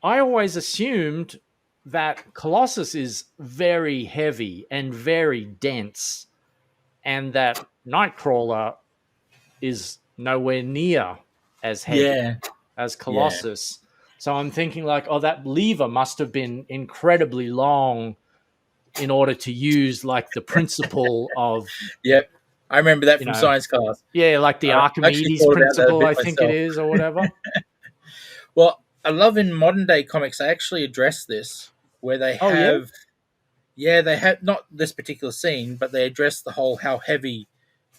Speaker 1: I always assumed that Colossus is very heavy and very dense, and that Nightcrawler is nowhere near as heavy as Colossus. Yeah. So I'm thinking like, oh, that lever must have been incredibly long in order to use like the principle of...
Speaker 2: Yep. I remember that from science class.
Speaker 1: Yeah, like the Archimedes principle, I think it is, or whatever.
Speaker 2: Well, I love in modern day comics, they actually address this, where they have... they have, not this particular scene, but they address the whole how heavy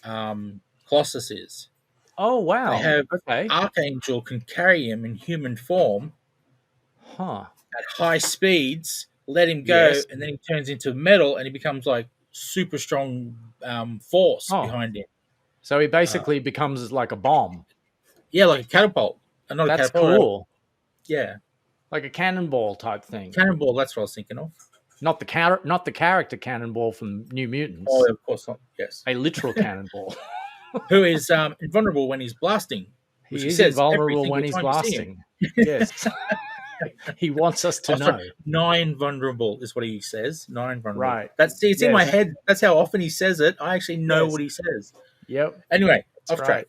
Speaker 2: Colossus is.
Speaker 1: Oh, wow.
Speaker 2: They have Archangel can carry him in human form at high speeds, let him go, and then he turns into metal, and he becomes like super strong force behind him.
Speaker 1: So he basically becomes like a bomb.
Speaker 2: Yeah, like a catapult.
Speaker 1: That's cool.
Speaker 2: Yeah.
Speaker 1: Like a cannonball type thing.
Speaker 2: Cannonball, that's what I was thinking of.
Speaker 1: Not the character Cannonball from New Mutants.
Speaker 2: Oh, of course not. Yes.
Speaker 1: A literal cannonball.
Speaker 2: Who is invulnerable when he's blasting.
Speaker 1: He is invulnerable when he's blasting. Yes. He wants us to know.
Speaker 2: 9 vulnerable is what he says. 9 vulnerable.
Speaker 1: Right.
Speaker 2: It's in my head. That's how often he says it. I actually know what he says.
Speaker 1: Yep.
Speaker 2: Anyway, off track.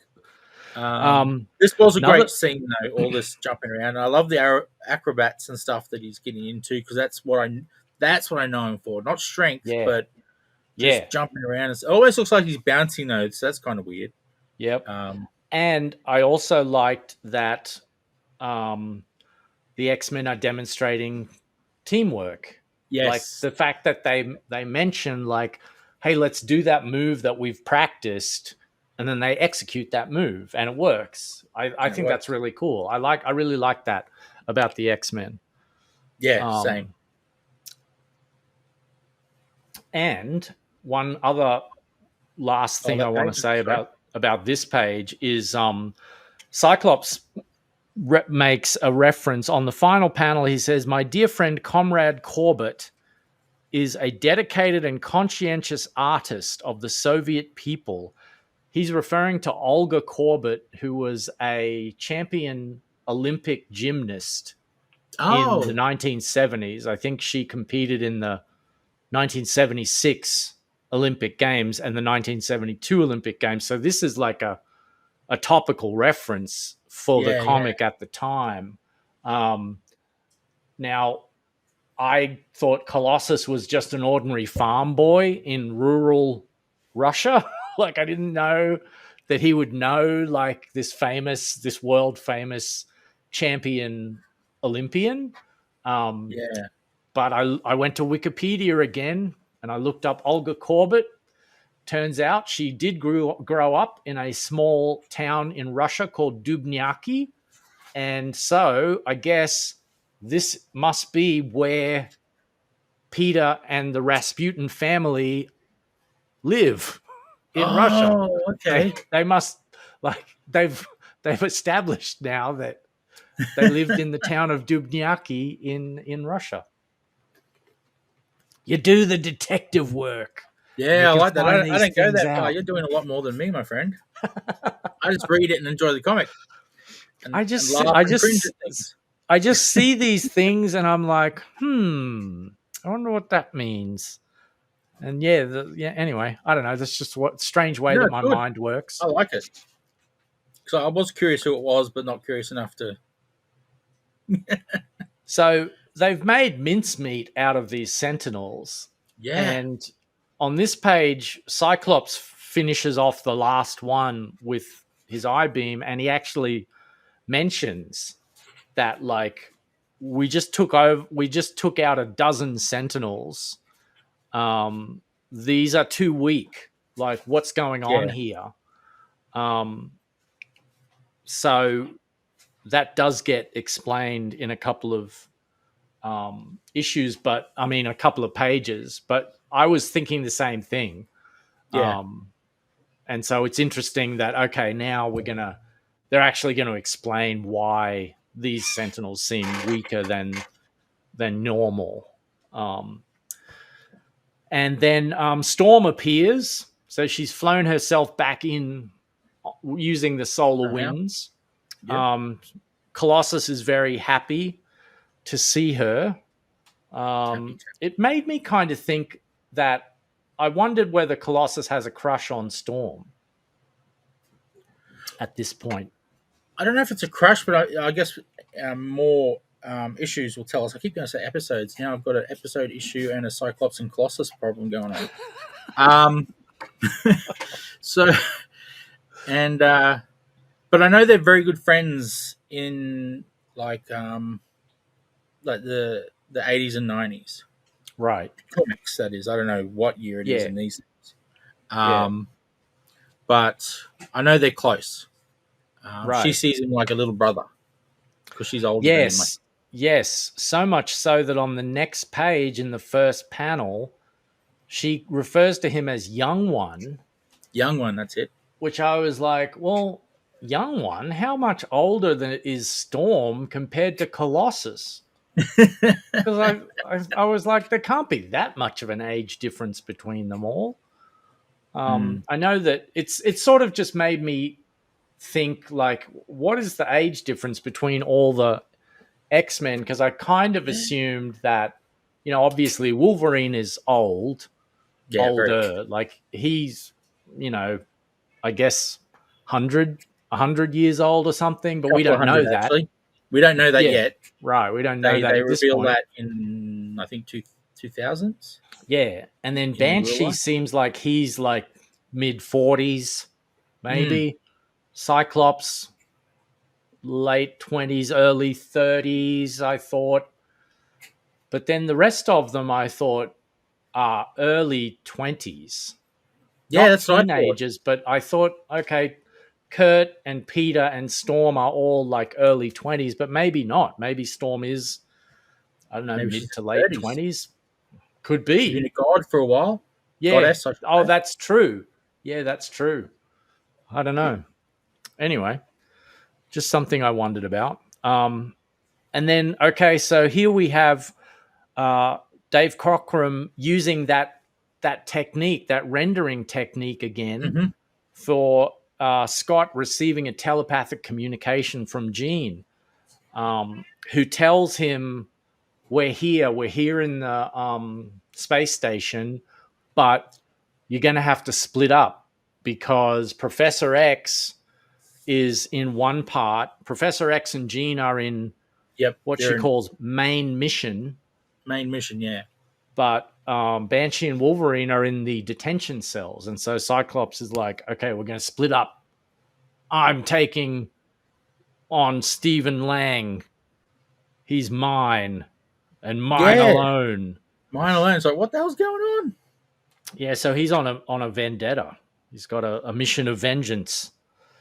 Speaker 2: This was a
Speaker 1: Another,
Speaker 2: great scene, though. All this jumping around. I love the acrobats and stuff that he's getting into because that's what I know him for. Not strength,
Speaker 1: yeah,
Speaker 2: but
Speaker 1: yeah,
Speaker 2: just jumping around. It always looks like he's bouncing though, so that's kind of weird.
Speaker 1: yep.
Speaker 2: Um,
Speaker 1: And I also liked that um, the X-Men are demonstrating teamwork. Like
Speaker 2: yes,
Speaker 1: the fact that they mention like, hey, let's do that move that we've practiced, and then they execute that move and it works. I
Speaker 2: and it
Speaker 1: think that's
Speaker 2: works.
Speaker 1: really cool. I really like that about the X-Men.
Speaker 2: Yeah, same.
Speaker 1: Um, and one other last
Speaker 2: Oh,
Speaker 1: thing I
Speaker 2: that
Speaker 1: want
Speaker 2: page.
Speaker 1: to say
Speaker 2: Sorry.
Speaker 1: about this page is Cyclops makes a reference on the final panel. He says, "My dear friend Comrade Corbett is a dedicated and conscientious artist of the Soviet people." He's referring to Olga Corbett, who was a champion Olympic gymnast in the
Speaker 2: Oh,
Speaker 1: 1970s. I think she competed in the 1976 Olympic Games and the 1972 Olympic Games. So this is like a topical reference for the
Speaker 2: yeah, yeah.
Speaker 1: comic at the time. Um, Now, I thought Colossus was just an ordinary farm boy in rural Russia. Like, I didn't know that he would know like this world famous champion Olympian. Um,
Speaker 2: Yeah.
Speaker 1: but I went to Wikipedia again and I looked up Olga Corbett. Turns out she did grow up in a small town in Russia called Dubnyaki. And so I guess this must be where Peter and the Rasputin family live in Russia.
Speaker 2: Oh,
Speaker 1: They
Speaker 2: okay.
Speaker 1: they must like they've established now that they lived in the town of Dubnyaki in Russia. You do the detective work. You
Speaker 2: Yeah, I
Speaker 1: can
Speaker 2: like that.
Speaker 1: find
Speaker 2: I
Speaker 1: these
Speaker 2: don't go
Speaker 1: things
Speaker 2: that far.
Speaker 1: out.
Speaker 2: You're doing a lot more than me, my friend. I just read it and enjoy the comic and laugh
Speaker 1: I
Speaker 2: and cringe
Speaker 1: just
Speaker 2: at things.
Speaker 1: I just see these things and I'm like, I wonder what that means. And anyway, I don't know. That's just what strange way
Speaker 2: No,
Speaker 1: that
Speaker 2: it's
Speaker 1: my
Speaker 2: good.
Speaker 1: mind works.
Speaker 2: I like it. So I was curious who it was, but not curious enough to.
Speaker 1: So they've made mincemeat out of these Sentinels.
Speaker 2: Yeah.
Speaker 1: And on this page, Cyclops finishes off the last one with his eye beam, and he actually mentions that like we just took out a dozen Sentinels. These are too weak. Like, what's going on
Speaker 2: Yeah.
Speaker 1: here? Um, so that does get explained in a couple of issues, but I mean, a couple of pages. But I was thinking the same thing.
Speaker 2: Yeah.
Speaker 1: And so it's interesting that, okay, now they're actually going to explain why these Sentinels seem weaker than normal. And then Storm appears. So she's flown herself back in using the solar
Speaker 2: Somehow.
Speaker 1: winds.
Speaker 2: Yep.
Speaker 1: Colossus is very happy to see her.
Speaker 2: Happy.
Speaker 1: It made me kind of think that I wondered whether Colossus has a crush on Storm at this point.
Speaker 2: I don't know if it's a crush, but I guess more issues will tell us. I keep going to say episodes. Now I've got an episode issue and a Cyclops and Colossus problem going on. So, and but I know they're very good friends in like the 80s and 90s
Speaker 1: Right.
Speaker 2: comics. That is, I don't know what year it is
Speaker 1: Yeah.
Speaker 2: in these things.
Speaker 1: Yeah.
Speaker 2: But I know they're close. She
Speaker 1: Right.
Speaker 2: sees him like a little brother because she's older than him.
Speaker 1: Yes. Yes. So much so that on the next page in the first panel, she refers to him as young one,
Speaker 2: Young one, that's it.
Speaker 1: which I was like, well, young one, how much older than is Storm compared to Colossus? Because I was like, there can't be that much of an age difference between them all. I know that it's sort of just made me think like, what is the age difference between all the X-Men? Because I kind of assumed that, obviously Wolverine is
Speaker 2: Yeah, very.
Speaker 1: older. Like he's, I guess 100, 100 years old or something, but we
Speaker 2: Couple of
Speaker 1: don't know
Speaker 2: hundred,
Speaker 1: that.
Speaker 2: actually. We don't know that yet.
Speaker 1: Right, we don't know that
Speaker 2: They
Speaker 1: at this
Speaker 2: reveal
Speaker 1: point.
Speaker 2: that in, I think, 2000s.
Speaker 1: Yeah, and then
Speaker 2: In real
Speaker 1: Banshee
Speaker 2: life.
Speaker 1: seems like he's like mid-40s, maybe. Cyclops, late 20s, early 30s, I thought. But then the rest of them, I thought, are early 20s.
Speaker 2: Yeah,
Speaker 1: Not
Speaker 2: that's what I thought.
Speaker 1: teenagers, but I thought, okay, Kurt and Peter and Storm are all like early 20s, but maybe not. Maybe Storm is, I don't know,
Speaker 2: Maybe
Speaker 1: mid
Speaker 2: she's
Speaker 1: to late
Speaker 2: 30s.
Speaker 1: 20s. Could
Speaker 2: She's been
Speaker 1: be.
Speaker 2: a god for a while.
Speaker 1: Yeah.
Speaker 2: Goddess, I should
Speaker 1: Oh,
Speaker 2: say.
Speaker 1: that's true. Yeah, that's true. I don't know. Anyway, just something I wondered about. And then, okay, so here we have Dave Cockrum using that technique, that rendering technique again, for Scott receiving a telepathic communication from Jean, who tells him, we're here in the space station, but you're going to have to split up because Professor X is in one part. Professor X and Jean are in what she calls main mission.
Speaker 2: Main mission, yeah.
Speaker 1: But Banshee and Wolverine are in the detention cells. And so Cyclops is like, okay, we're going to split up. I'm taking on Stephen Lang. He's mine and mine alone.
Speaker 2: Mine alone. It's like, what the hell's going on?
Speaker 1: Yeah, so he's on a vendetta. He's got a mission of vengeance.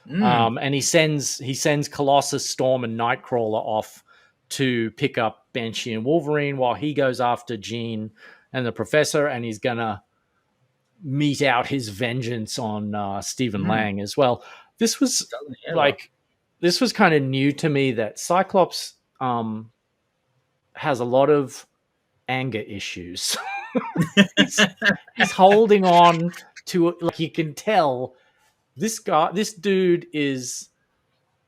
Speaker 1: And he sends Colossus, Storm, and Nightcrawler off to pick up Banshee and Wolverine while he goes after Jean and the Professor, and he's gonna mete out his vengeance on Stephen Lang as well. This was kind of new to me, that Cyclops has a lot of anger issues. he's holding on to, like, you can tell this dude is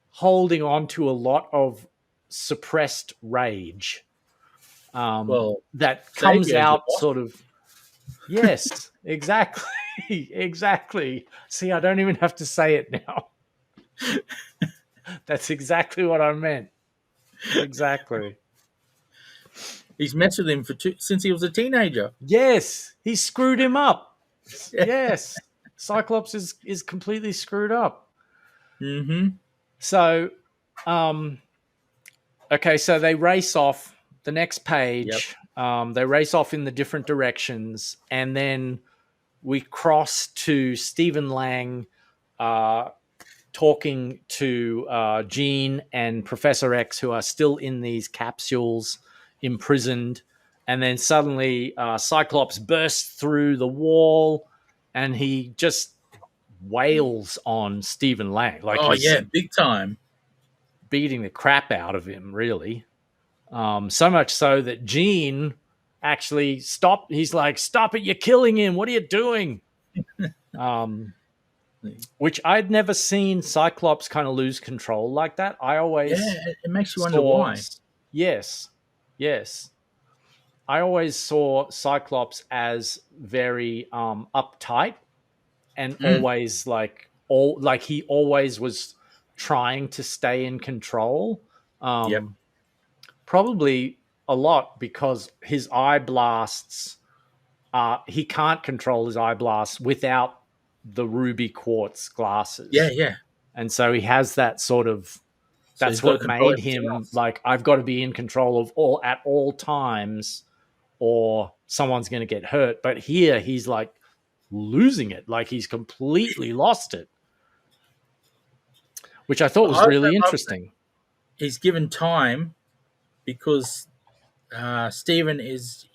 Speaker 1: holding on to a lot of suppressed rage that comes out sort of. Yes, exactly. Exactly. See, I don't even have to say it now. That's exactly what I meant. Exactly.
Speaker 2: He's messed with him since he was a teenager.
Speaker 1: Yes, he screwed him up. Yes, Cyclops is completely screwed up. So, okay, so they race off. The next page, they race off in the different directions, and then we cross to Stephen Lang talking to Jean and Professor X, who are still in these capsules, imprisoned. And then suddenly Cyclops bursts through the wall, and he just wails on Stephen Lang. Like,
Speaker 2: big time.
Speaker 1: Beating the crap out of him, really. So much so that Jean actually stopped. He's like, "Stop it! You're killing him. What are you doing?" Which I'd never seen Cyclops kind of lose control like that. I always
Speaker 2: it makes you wonder why.
Speaker 1: Yes. I always saw Cyclops as very uptight and always he always was trying to stay in control. Probably a lot because his eye blasts, he can't control his eye blasts without the ruby quartz glasses.
Speaker 2: Yeah.
Speaker 1: And so he has that sort of, that's what made him like, I've got to be in control of at all times or someone's going to get hurt. But here he's like losing it. Like he's completely lost it, which I thought was really interesting.
Speaker 2: He's given time because Stephen is,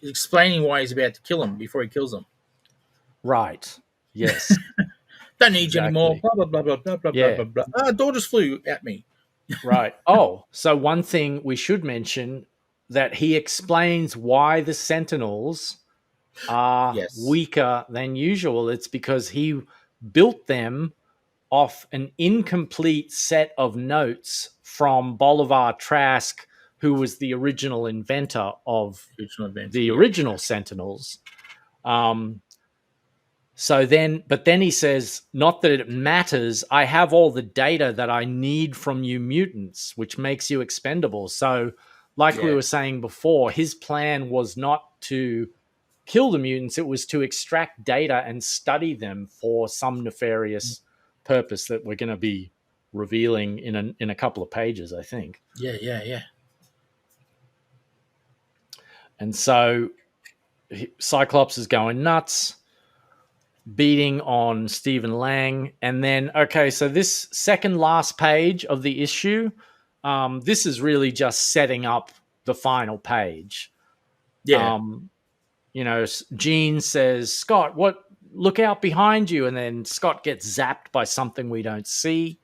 Speaker 2: explaining why he's about to kill him before he kills him.
Speaker 1: Right. Yes.
Speaker 2: Don't need you anymore. Blah, blah, blah, blah, blah, blah, blah, blah. A door just flew at me.
Speaker 1: Right. Oh, so one thing we should mention, that he explains why the Sentinels are weaker than usual. It's because he built them off an incomplete set of notes from Bolivar Trask, who was the original inventor of the original Sentinels. but then he says, not that it matters. I have all the data that I need from you mutants, which makes you expendable. So, like we were saying before, his plan was not to kill the mutants. It was to extract data and study them for some nefarious purpose that we're going to be revealing in a couple of pages, I think.
Speaker 2: Yeah.
Speaker 1: And so Cyclops is going nuts, beating on Stephen Lang. And then, okay, so this second last page of the issue, this is really just setting up the final page.
Speaker 2: Yeah.
Speaker 1: Jean says, Scott, look out behind you. And then Scott gets zapped by something we don't see.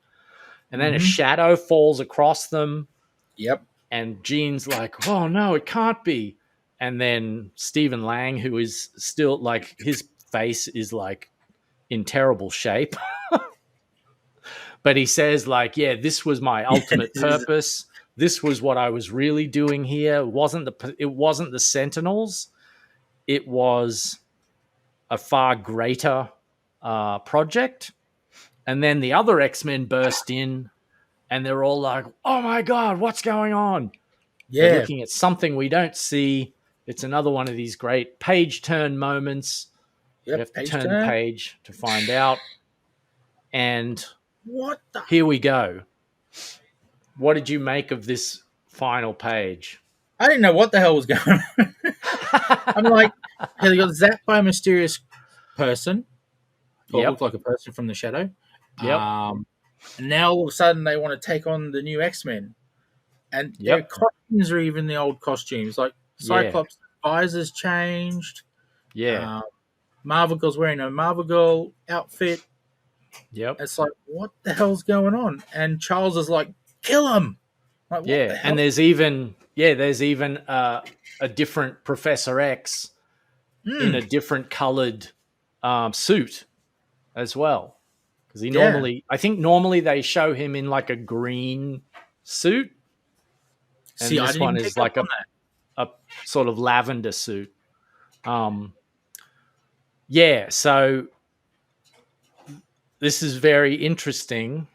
Speaker 1: And then a shadow falls across them.
Speaker 2: Yep.
Speaker 1: And Jean's like, oh no, it can't be. And then Stephen Lang, who is still like, his face is like in terrible shape. But he says like, yeah, this was my ultimate purpose. This was what I was really doing here. It wasn't the Sentinels. It was a far greater project. And then the other X-Men burst in and they're all like, oh my God, what's going on?
Speaker 2: Yeah.
Speaker 1: They're looking at something we don't see. It's another one of these great page turn moments.
Speaker 2: Yep,
Speaker 1: you have to turn the page to find out. And here we go. What did you make of this final page?
Speaker 2: I didn't know what the hell was going on. I'm like, he got zapped by a mysterious person. Or looked like a person from the shadow.
Speaker 1: Yep.
Speaker 2: And now all of a sudden they want to take on the new X-Men. And their costumes are even the old costumes. Like Cyclops' visor's changed.
Speaker 1: Yeah.
Speaker 2: Marvel Girl's wearing a Marvel Girl outfit.
Speaker 1: Yep.
Speaker 2: It's like, what the hell's going on? And Charles is like, kill him. Like, what the hell?
Speaker 1: And there's even a different Professor X in a different colored suit as well. Because normally they show him in like a green suit. And this one is like a sort of lavender suit. So this is very interesting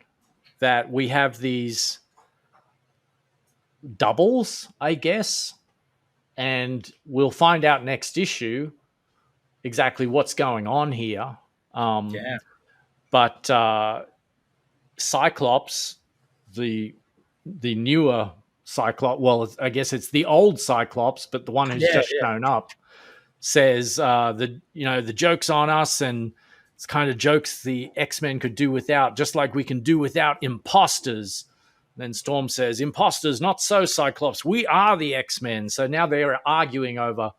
Speaker 1: that we have these doubles, I guess, and we'll find out next issue exactly what's going on here. But Cyclops, the newer Cyclops, well, I guess it's the old Cyclops, but the one who's just shown up, says the joke's on us, and it's kind of jokes the X-Men could do without, just like we can do without imposters. Then Storm says, imposters, not so, Cyclops. We are the X-Men. So now they're arguing over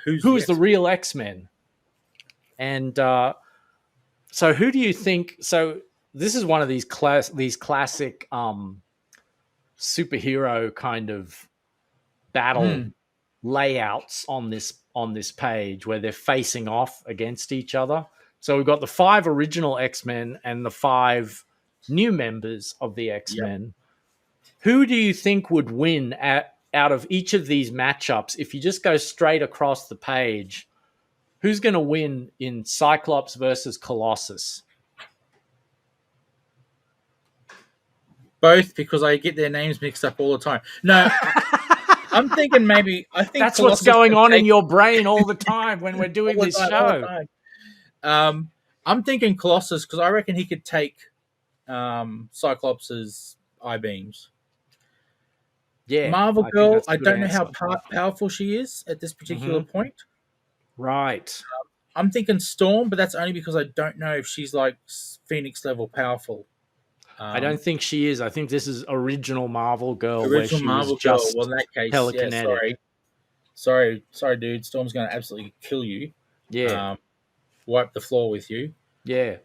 Speaker 1: who's the real X-Men. And so who do you think? So this is one of these classic superhero kind of battle layouts on this page where they're facing off against each other. So we've got the 5 original X-Men and the 5 new members of the X-Men. Yep. Who do you think would win out of each of these matchups? If you just go straight across the page, who's going to win in Cyclops versus Colossus?
Speaker 2: Both, because I get their names mixed up all the time. No, I'm thinking maybe. I think
Speaker 1: that's Colossus what's going on in your brain all the time when we're doing this show.
Speaker 2: I'm thinking Colossus because I reckon he could take Cyclops's eye beams.
Speaker 1: Yeah,
Speaker 2: Marvel Girl, I don't know how powerful she is at this particular point.
Speaker 1: Right.
Speaker 2: I'm thinking Storm, but that's only because I don't know if she's like Phoenix level powerful.
Speaker 1: I don't think she is. I think this is original Marvel Girl. Well, in that case, telekinetic.
Speaker 2: Sorry, dude. Storm's going to absolutely kill you.
Speaker 1: Yeah.
Speaker 2: Wipe the floor with you.
Speaker 1: Yeah.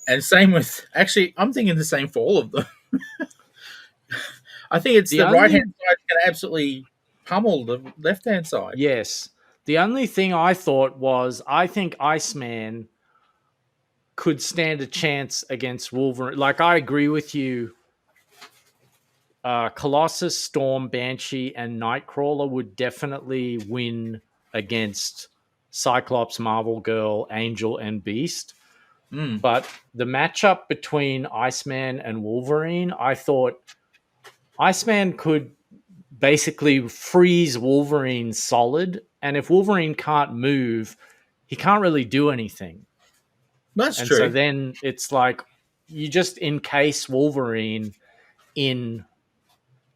Speaker 2: And same with... Actually, I'm thinking the same for all of them. I think it's the right-hand side going to absolutely pummel the left-hand side.
Speaker 1: Yes. The only thing I thought was, I think Iceman could stand a chance against Wolverine. Like, I agree with you. Colossus, Storm, Banshee, and Nightcrawler would definitely win against Cyclops, Marvel Girl, Angel, and Beast.
Speaker 2: Mm.
Speaker 1: But the matchup between Iceman and Wolverine, I thought Iceman could basically freeze Wolverine solid. And if Wolverine can't move, he can't really do anything.
Speaker 2: That's
Speaker 1: And
Speaker 2: true.
Speaker 1: so then it's like you just encase Wolverine in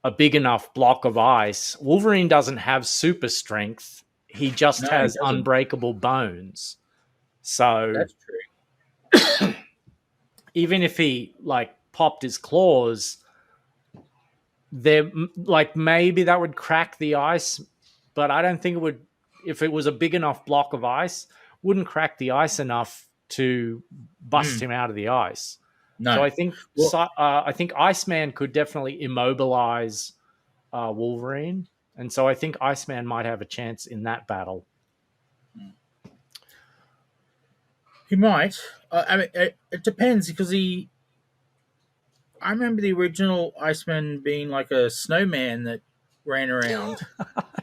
Speaker 1: a big enough block of ice. Wolverine doesn't have super strength. He just
Speaker 2: No, he
Speaker 1: has
Speaker 2: doesn't.
Speaker 1: unbreakable bones. So
Speaker 2: That's true.
Speaker 1: even if he like popped his claws, there like maybe that would crack the ice, but I don't think it would. If it was a big enough block of ice, wouldn't crack the ice enough to bust him out of the ice.
Speaker 2: No.
Speaker 1: So I think
Speaker 2: Well,
Speaker 1: I think Iceman could definitely immobilize Wolverine, and so I think Iceman might have a chance in that battle.
Speaker 2: he might. I mean, it depends because I remember the original Iceman being like a snowman that ran around.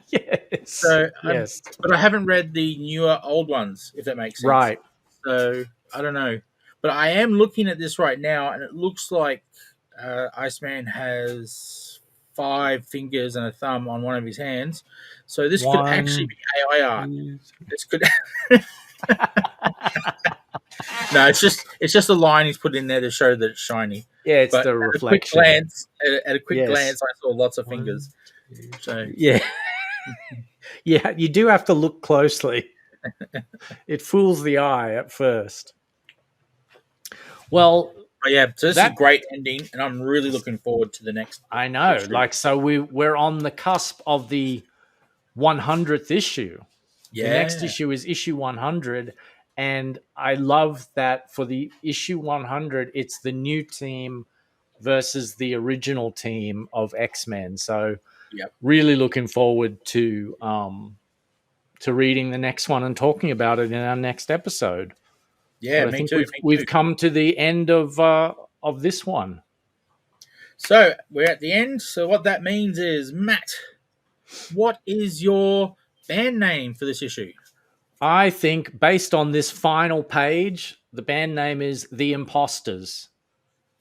Speaker 1: Yes.
Speaker 2: So,
Speaker 1: yes.
Speaker 2: But I haven't read the newer old ones, if that makes sense.
Speaker 1: Right.
Speaker 2: So I don't know. But I am looking at this right now, and it looks like Iceman has 5 fingers and a thumb on one of his hands. So this could actually be AI art. This could. No, it's just a line he's put in there to show that it's shiny.
Speaker 1: Yeah, it's
Speaker 2: but
Speaker 1: the reflection.
Speaker 2: At a quick glance, I saw lots of fingers. So
Speaker 1: yeah, yeah, you do have to look closely. It fools the eye at first. Well,
Speaker 2: but yeah, so this is a great ending, and I'm really looking forward to the next.
Speaker 1: I know, issue. Like, so we're on the cusp of the 100th issue.
Speaker 2: Yeah.
Speaker 1: The next issue is issue 100, and I love that for the issue 100, it's the new team versus the original team of X-Men. So, really looking forward to reading the next one and talking about it in our next episode.
Speaker 2: Yeah,
Speaker 1: I think we've come to the end of this one.
Speaker 2: So we're at the end. So what that means is, Matt, what is your band name for this issue?
Speaker 1: I think based on this final page, the band name is The Imposters.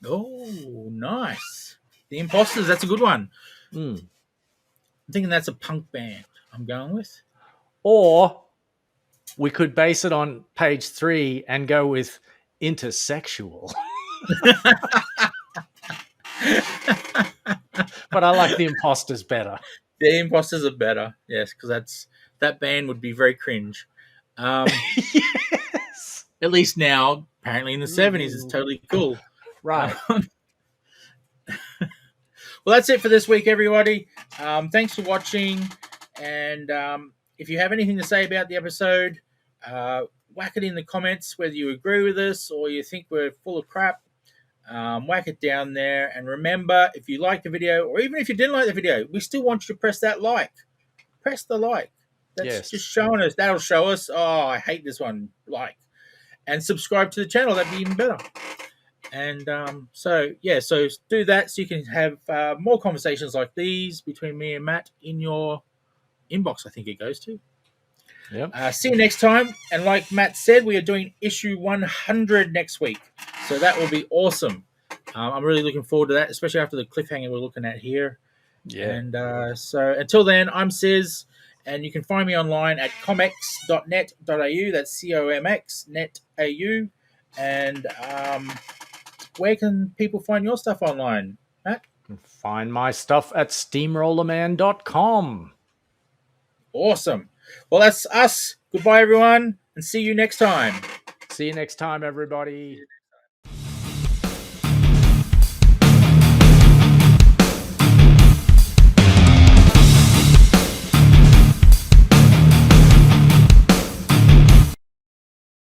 Speaker 2: Oh, nice. The Imposters, that's a good one.
Speaker 1: I'm
Speaker 2: thinking that's a punk band I'm going with.
Speaker 1: Or we could base it on page 3 and go with intersexual. But I like The Imposters better.
Speaker 2: The Imposters are better, yes, because that band would be very cringe.
Speaker 1: Yes.
Speaker 2: At least now, apparently in the 70s, it's totally cool.
Speaker 1: Right.
Speaker 2: Well, that's it for this week, everybody. Thanks for watching. And if you have anything to say about the episode, whack it in the comments, whether you agree with us or you think we're full of crap. Whack it down there. And remember, if you like the video, or even if you didn't like the video, we still want you to press that like. Press the like. That's just showing us. That'll show us, oh, I hate this one. Like. And subscribe to the channel. That'd be even better. And so do that so you can have more conversations like these between me and Matt in your inbox, I think it goes to.
Speaker 1: Yep.
Speaker 2: See you next time. And like Matt said, we are doing issue 100 next week. So that will be awesome. I'm really looking forward to that, especially after the cliffhanger we're looking at here.
Speaker 1: Yeah.
Speaker 2: And so until then, I'm Siz. And you can find me online at comex.net.au. That's COMX.net.au. And where can people find your stuff online, Matt?
Speaker 1: Find my stuff at steamrollerman.com.
Speaker 2: Awesome. Well, that's us. Goodbye, everyone, and see you next time.
Speaker 1: See you next time, everybody.